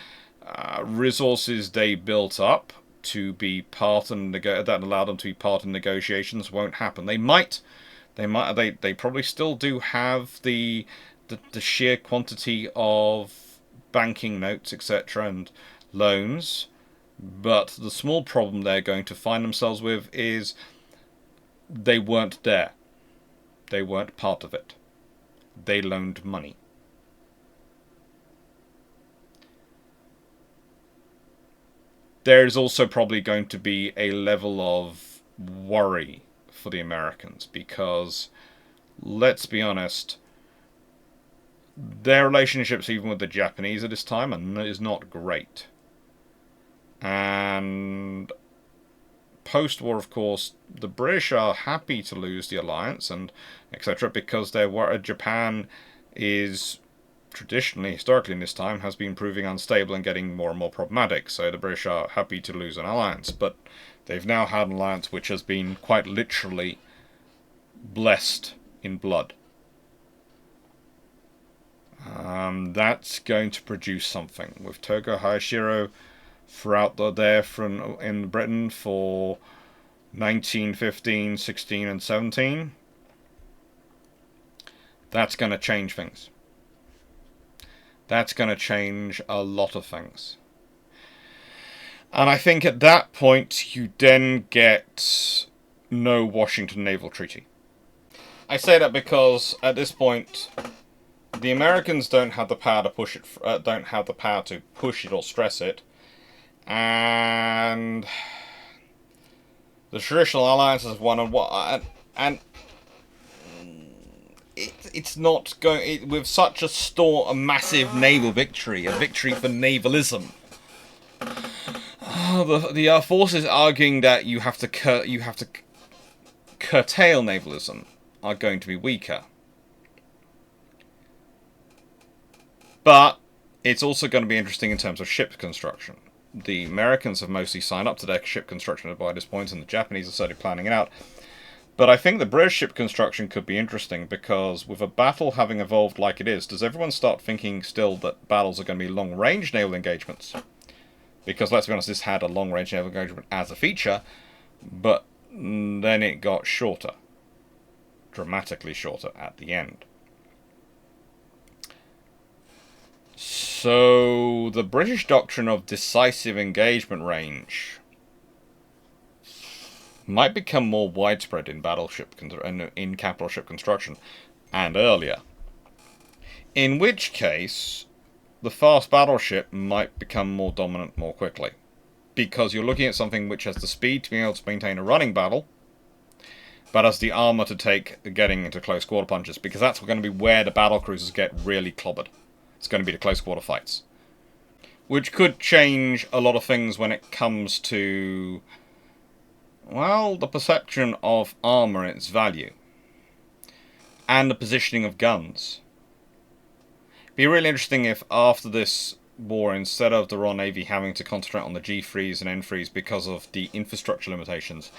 resources they built up to be part and that allowed them to be part in negotiations won't happen. They probably still do have the sheer quantity of banking notes, etc., and loans, but the small problem they're going to find themselves with is they weren't there. They weren't part of it. They loaned money. There's also probably going to be a level of worry for the Americans because, let's be honest, their relationships even with the Japanese at this time is not great. And post-war, of course, the British are happy to lose the alliance and etc. because Japan is traditionally, historically in this time, has been proving unstable and getting more and more problematic. So the British are happy to lose an alliance, but they've now had an alliance which has been quite literally blessed in blood. That's going to produce something. With Togo Hayashiro throughout in Britain for 1915, 16, and 17, that's going to change things. That's going to change a lot of things. And I think at that point, you then get no Washington Naval Treaty. I say that because at this point, the Americans don't have the power to push it. Don't have the power to push it or stress it, and the traditional alliances have won. And it's not going with such a massive naval victory, a victory for navalism. The forces arguing that you have to curtail navalism are going to be weaker. But it's also going to be interesting in terms of ship construction. The Americans have mostly signed up to their ship construction by this point, and the Japanese are certainly planning it out. But I think the British ship construction could be interesting, because with a battle having evolved like it is, does everyone start thinking still that battles are going to be long-range naval engagements? Because, let's be honest, this had a long-range naval engagement as a feature, but then it got shorter. Dramatically shorter at the end. So, the British doctrine of decisive engagement range might become more widespread in in capital ship construction, and earlier. In which case, the fast battleship might become more dominant more quickly, because you're looking at something which has the speed to be able to maintain a running battle, but has the armour to take getting into close quarter punches, because that's going to be where the battle cruisers get really clobbered. It's going to be the close quarter fights, which could change a lot of things when it comes to, well, the perception of armour and its value, and the positioning of guns. It'd be really interesting if after this war, instead of the Royal Navy having to concentrate on the G3s and N3s because of the infrastructure limitations,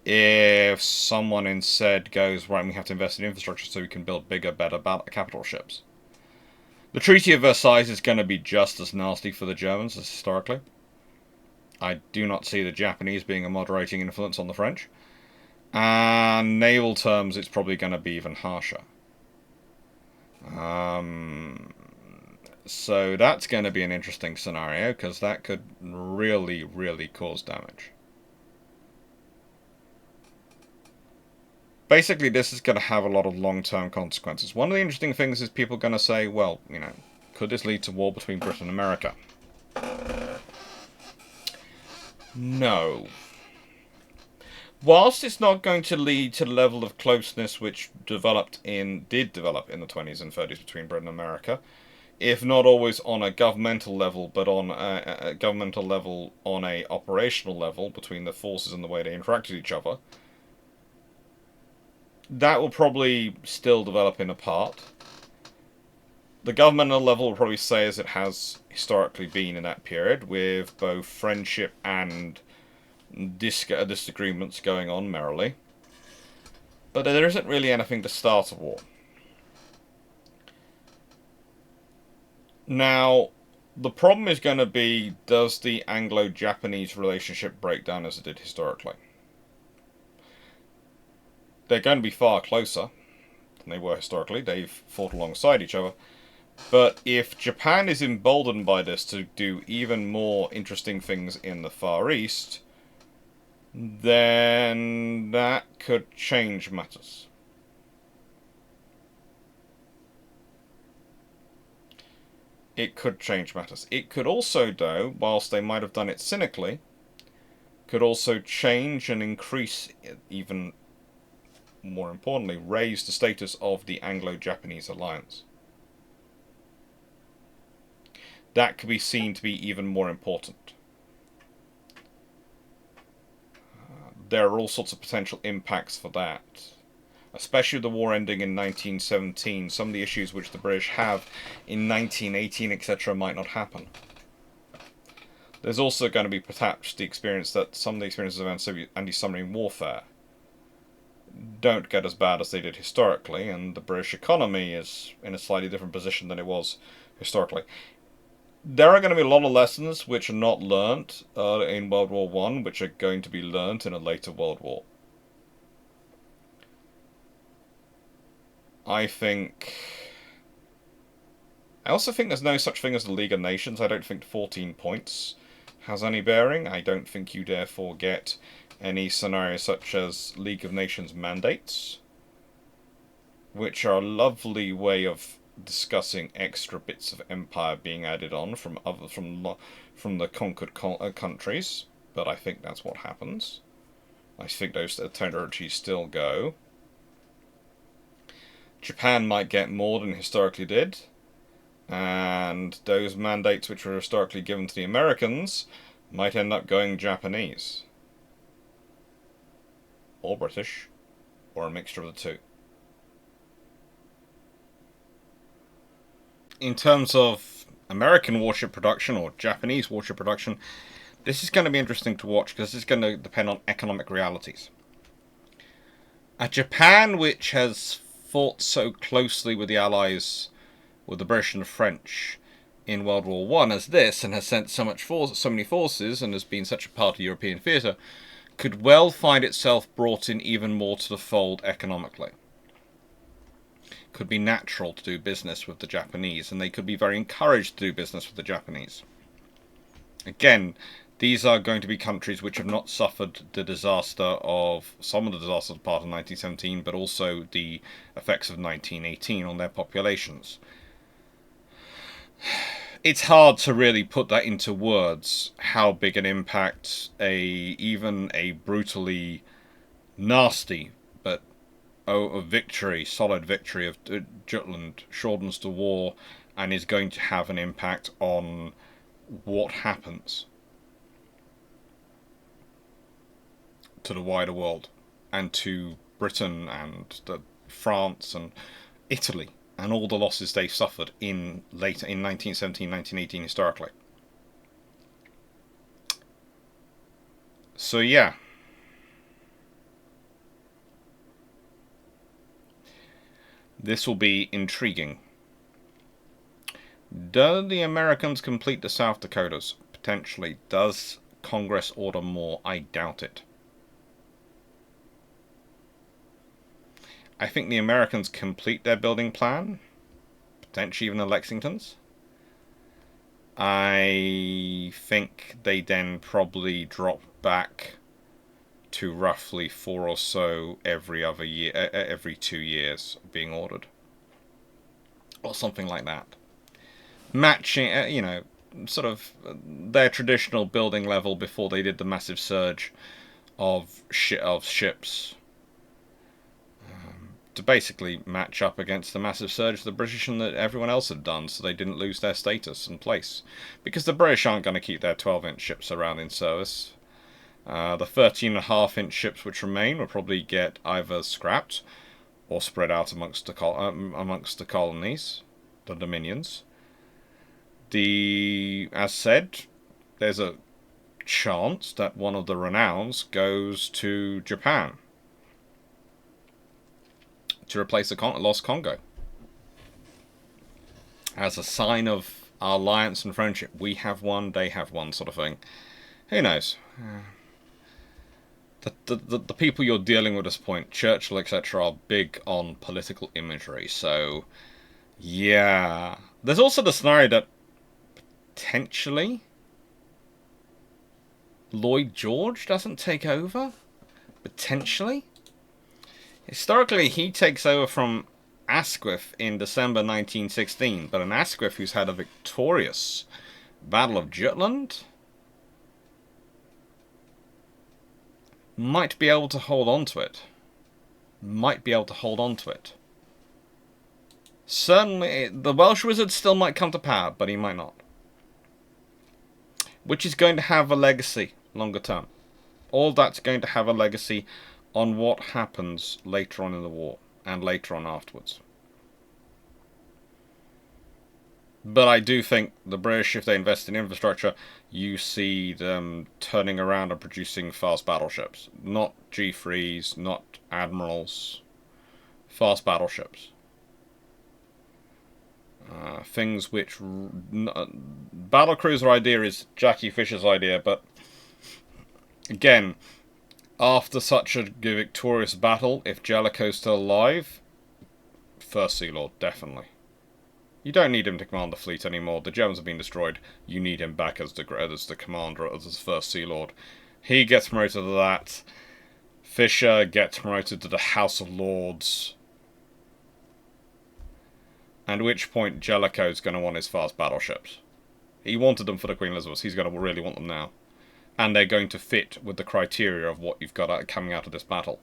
if someone instead goes, right, we have to invest in infrastructure so we can build bigger, better capital ships. The Treaty of Versailles is going to be just as nasty for the Germans as historically. I do not see the Japanese being a moderating influence on the French. And naval terms, it's probably going to be even harsher. So that's going to be an interesting scenario, because that could really, really cause damage. Basically, this is going to have a lot of long-term consequences. One of the interesting things is people are going to say, well, could this lead to war between Britain and America? No. Whilst it's not going to lead to the level of closeness which did develop in the 20s and 30s between Britain and America, if not always on a governmental level, but on a governmental level, on a operational level between the forces and the way they interact with each other, that will probably still develop in a part. The governmental level will probably stay as it has historically been in that period, with both friendship and disagreements going on merrily. But there isn't really anything to start a war. Now, the problem is going to be, does the Anglo-Japanese relationship break down as it did historically? They're going to be far closer than they were historically. They've fought alongside each other. But if Japan is emboldened by this to do even more interesting things in the Far East, then that could change matters. It could change matters. It could also, though, whilst they might have done it cynically, could also change and increase, even more importantly, raise the status of the Anglo-Japanese alliance. That could be seen to be even more important. There are all sorts of potential impacts for that. Especially the war ending in 1917, some of the issues which the British have in 1918, etc., might not happen. There's also going to be perhaps the experience that some of the experiences of anti-submarine warfare don't get as bad as they did historically, and the British economy is in a slightly different position than it was historically. there are going to be a lot of lessons which are not learnt in World War One, which are going to be learnt in a later World War. I also think there's no such thing as the League of Nations. I don't think 14 points has any bearing. I don't think you therefore get any scenarios such as League of Nations mandates, which are a lovely way of discussing extra bits of empire being added on from the conquered countries. But I think that's what happens. I think those territories still go. Japan might get more than historically did, and those mandates which were historically given to the Americans might end up going Japanese. Or British, or a mixture of the two. In terms of American warship production or Japanese warship production, this is going to be interesting to watch because it's going to depend on economic realities. A Japan which has fought so closely with the Allies, with the British and the French in World War One as this, and has sent so many forces, and has been such a part of European theatre, could well find itself brought in even more to the fold economically. Could be natural to do business with the Japanese, and they could be very encouraged to do business with the Japanese. Again, these are going to be countries which have not suffered the disaster of some of the disasters part of 1917, but also the effects of 1918 on their populations. It's hard to really put that into words, how big an impact even a brutally nasty but a solid victory of Jutland shortens the war and is going to have an impact on what happens to the wider world and to Britain and France and Italy and all the losses they suffered in 1917, 1918 historically. So yeah. This will be intriguing. Do the Americans complete the South Dakotas? Potentially. Does Congress order more? I doubt it. I think the Americans complete their building plan. Potentially even the Lexingtons. I think they then probably drop back to roughly 4 or so every 2 years being ordered, or something like that, matching sort of their traditional building level before they did the massive surge of ships to basically match up against the massive surge the British and that everyone else had done, so they didn't lose their status and place, because the British aren't going to keep their 12-inch ships around in service. The 13.5-inch ships which remain will probably get either scrapped or spread out amongst the colonies, the dominions. As said, there's a chance that one of the Renowns goes to Japan to replace the lost Kongo. As a sign of our alliance and friendship, we have one, they have one, sort of thing. Who knows? The people you're dealing with at this point, Churchill, etc., are big on political imagery. So, yeah. There's also the scenario that potentially Lloyd George doesn't take over. Potentially. Historically, he takes over from Asquith in December 1916, but an Asquith who's had a victorious Battle of Jutland might be able to hold on to it. Certainly, the Welsh Wizard still might come to power, but he might not. Which is going to have a legacy longer term. All that's going to have a legacy on what happens later on in the war and later on afterwards. But I do think the British, if they invest in infrastructure, you see them turning around and producing fast battleships. Not G3s, not Admirals. Fast battleships. Things which... battlecruiser idea is Jackie Fisher's idea, but again, after such a victorious battle, if Jellicoe's still alive, First Sea Lord, definitely. You don't need him to command the fleet anymore. The Germans have been destroyed. You need him back as the commander, as the First Sea Lord. He gets promoted to that. Fisher gets promoted to the House of Lords. At which point Jellicoe's going to want his fast battleships. He wanted them for the Queen Elizabeth. He's going to really want them now. And they're going to fit with the criteria of what you've got coming out of this battle.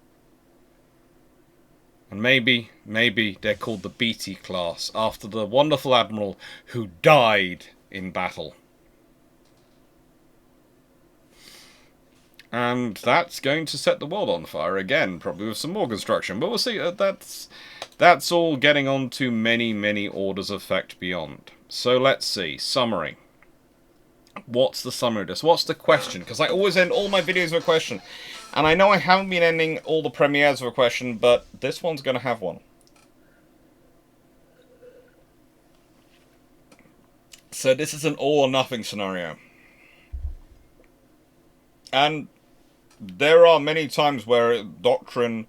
And maybe they're called the Beatty class, after the wonderful admiral who died in battle. And that's going to set the world on fire again, probably with some more construction. But we'll see. That's all getting on to many orders of effect beyond. So let's see. Summary. What's the summary of this? What's the question? Because I always end all my videos with a question. And I know I haven't been ending all the premieres with a question, but this one's going to have one. So this is an all or nothing scenario. And there are many times where doctrine,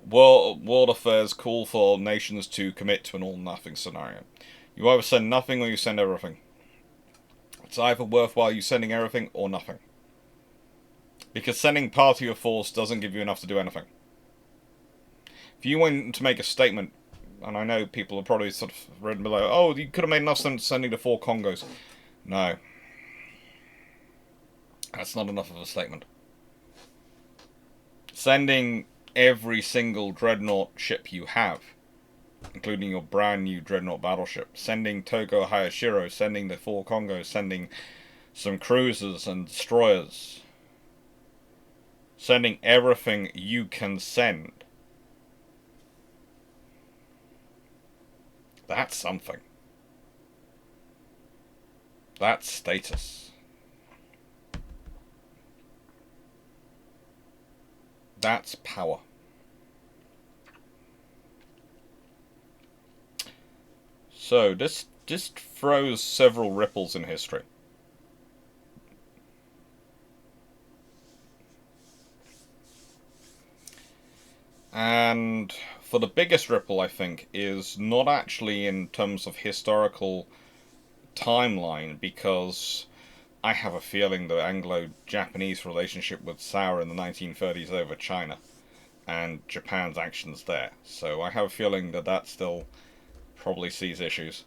world affairs call for nations to commit to an all or nothing scenario. You either send nothing or you send everything. It's either worthwhile you sending everything or nothing. Because sending part of your force doesn't give you enough to do anything. If you want to make a statement, and I know people have probably sort of written below, oh, you could have made enough sense sending the 4 Kongōs. No. That's not enough of a statement. Sending every single dreadnought ship you have, including your brand new dreadnought battleship, sending Togo Hayashiro, sending the 4 Kongōs, sending some cruisers and destroyers, sending everything you can send. That's something. That's status. That's power. So this just throws several ripples in history. And for the biggest ripple, I think, is not actually in terms of historical timeline, because I have a feeling the Anglo-Japanese relationship would sour in the 1930s over China and Japan's actions there. So I have a feeling that that still probably sees issues.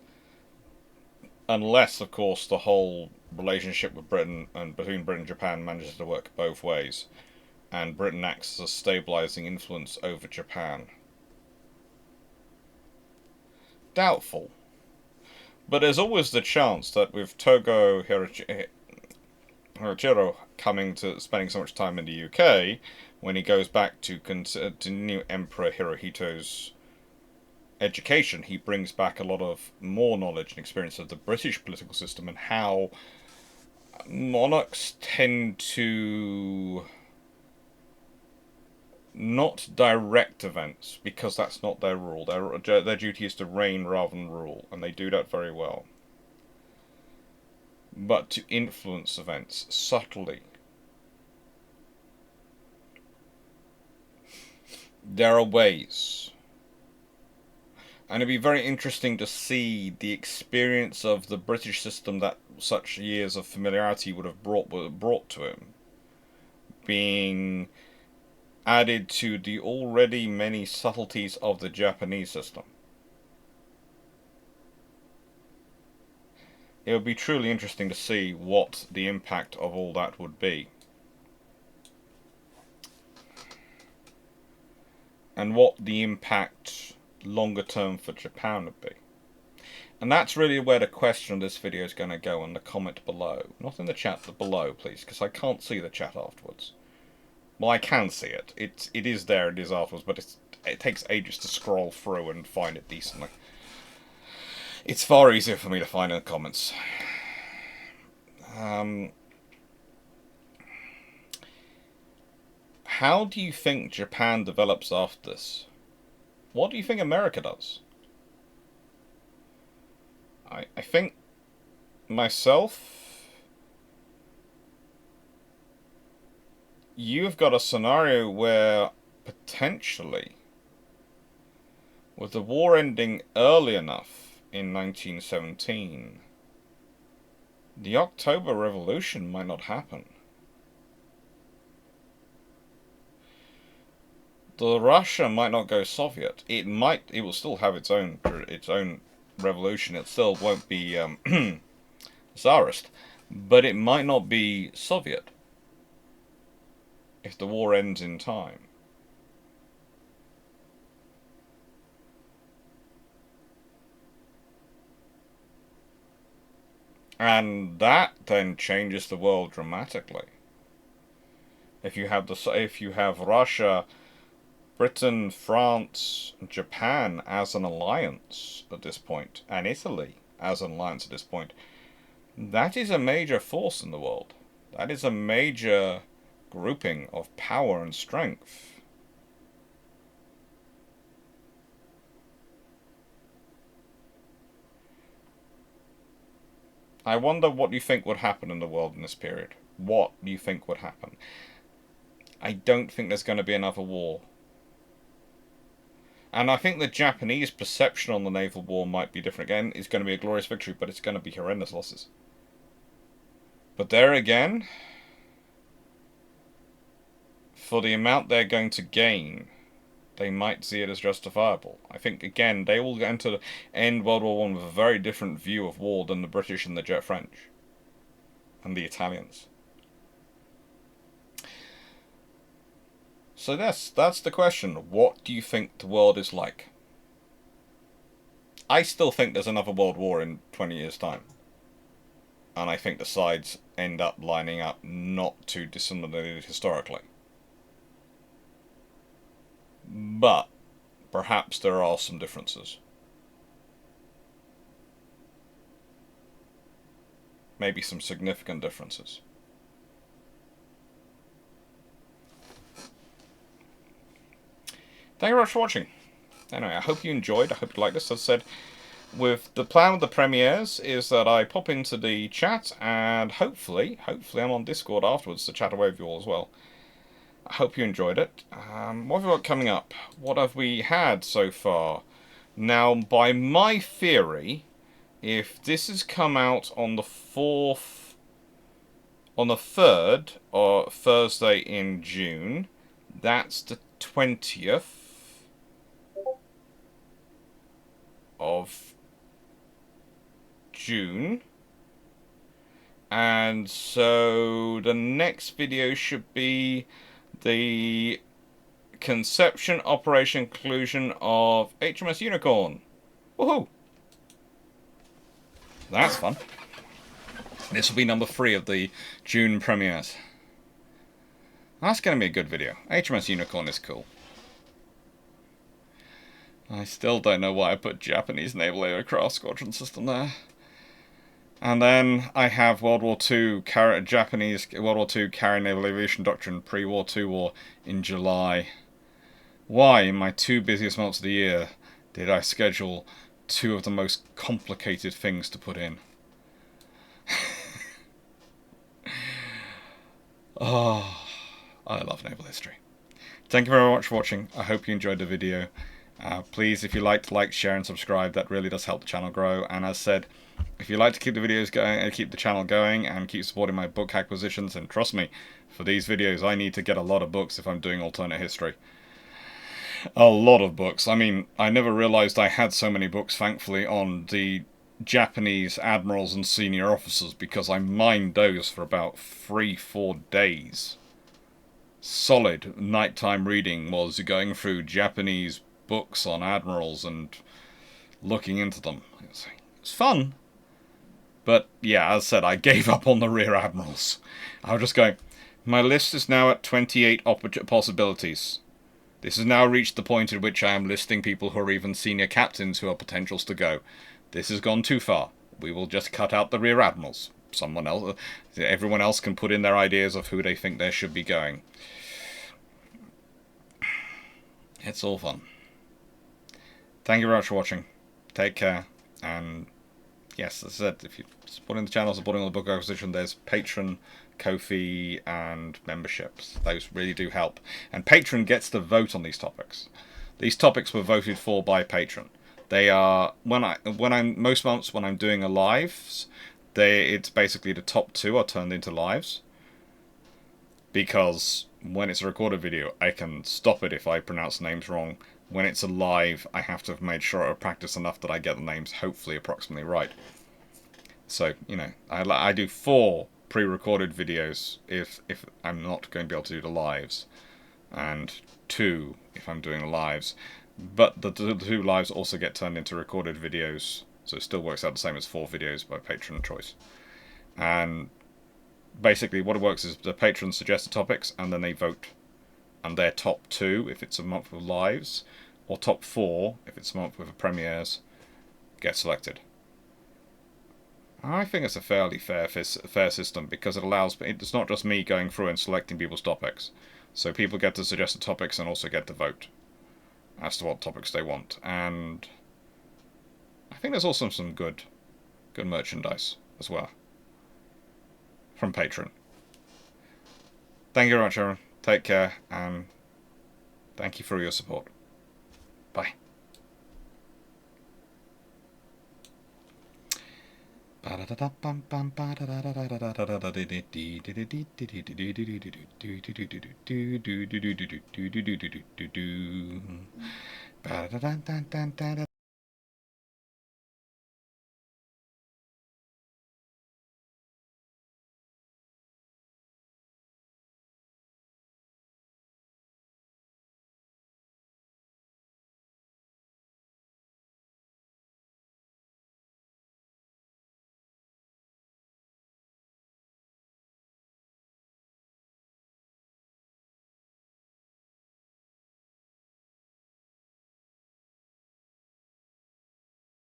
Unless, of course, the whole relationship with Britain and between Britain and Japan manages to work both ways, and Britain acts as a stabilizing influence over Japan. Doubtful. But there's always the chance that with Togo Hirohito spending so much time in the UK, when he goes back to continue Emperor Hirohito's education, he brings back a lot of more knowledge and experience of the British political system and how monarchs tend to not direct events, because that's not their rule. Their duty is to reign rather than rule, and they do that very well. But to influence events subtly. There are ways. And it'd be very interesting to see the experience of the British system that such years of familiarity would have brought to him, being added to the already many subtleties of the Japanese system. It would be truly interesting to see what the impact of all that would be. And what the impact longer term for Japan would be. And that's really where the question of this video is going to go, in the comment below. Not in the chat, but below, please, because I can't see the chat afterwards. Well, I can see it. It is there, it is afterwards, but it takes ages to scroll through and find it decently. It's far easier for me to find in the comments. How do you think Japan develops after this? What do you think America does? I think myself, you've got a scenario where potentially, with the war ending early enough in 1917, the October Revolution might not happen. The Russia might not go Soviet. It will still have its own revolution. It still won't be Tsarist, but it might not be Soviet if the war ends in time. And that then changes the world dramatically. If you have Russia, Britain, France, Japan as an alliance at this point, and Italy as an alliance at this point, that is a major force in the world. That is a major grouping of power and strength. I wonder what you think would happen in the world in this period. What do you think would happen? I don't think there's going to be another war. And I think the Japanese perception on the naval war might be different. Again, it's going to be a glorious victory, but it's going to be horrendous losses. But there again, for the amount they're going to gain, they might see it as justifiable. I think, again, they will end World War I with a very different view of war than the British and the French. And the Italians. So that's the question. What do you think the world is like? I still think there's another world war in 20 years' time. And I think the sides end up lining up not too dissimilarly historically. But perhaps there are some differences. Maybe some significant differences. Thank you very much for watching. Anyway, I hope you enjoyed. I hope you liked this. As I said, with the plan with the premieres is that I pop into the chat and hopefully I'm on Discord afterwards to chat away with you all as well. I hope you enjoyed it. What have we got coming up? What have we had so far? Now, by my theory, if this has come out on the 4th, on the 3rd, or Thursday in June, that's the 20th of June. And so the next video should be the conception, operation, conclusion of HMS Unicorn. Woohoo! That's fun. This will be number 3 of the June premieres. That's going to be a good video. HMS Unicorn is cool. I still don't know why I put Japanese Naval Aircraft Squadron System there. And then I have World War II, Japanese World War II Carrier Naval Aviation Doctrine, pre-war, 2 war in July. Why, in my 2 busiest months of the year, did I schedule 2 of the most complicated things to put in? Oh, I love naval history. Thank you very much for watching. I hope you enjoyed the video. Please, if you like, share and subscribe. That really does help the channel grow. And as said, if you like to keep the videos going and keep the channel going and keep supporting my book acquisitions, and trust me, for these videos I need to get a lot of books if I'm doing alternate history. A lot of books. I mean, I never realized I had so many books, thankfully, on the Japanese admirals and senior officers, because I mined those for about 3-4 days. Solid nighttime reading was going through Japanese books on admirals and looking into them. It's fun. But yeah, as I said, I gave up on the rear admirals. I was just going, my list is now at 28 possibilities. This has now reached the point at which I am listing people who are even senior captains who are potentials to go. This has gone too far. We will just cut out the rear admirals. Someone else, everyone else can put in their ideas of who they think there should be going. It's all fun. Thank you very much for watching. Take care, and yeah. yes, as I said, if you're supporting the channel, supporting the book acquisition, there's Patreon, Ko-fi, and memberships. Those really do help. And Patreon gets to vote on these topics. These topics were voted for by Patreon. They are when I'm most months when I'm doing a lives, it's basically the top 2 are turned into lives. Because when it's a recorded video, I can stop it if I pronounce names wrong. When it's a live, I have to have made sure I've practiced enough that I get the names hopefully approximately right. So, you know, I do 4 pre-recorded videos if I'm not going to be able to do the lives, and 2 if I'm doing the lives. But the 2 lives also get turned into recorded videos, so it still works out the same as 4 videos by patron choice. And basically what it works is the patrons suggest the topics, and then they vote. And their top 2, if it's a month with lives, or top 4, if it's a month with premieres, get selected. I think it's a fairly fair system, because it allows, it's not just me going through and selecting people's topics. So people get to suggest the topics and also get to vote as to what topics they want. And I think there's also some good merchandise as well from Patreon. Thank you very much, everyone. Take care, and thank you for your support. Bye.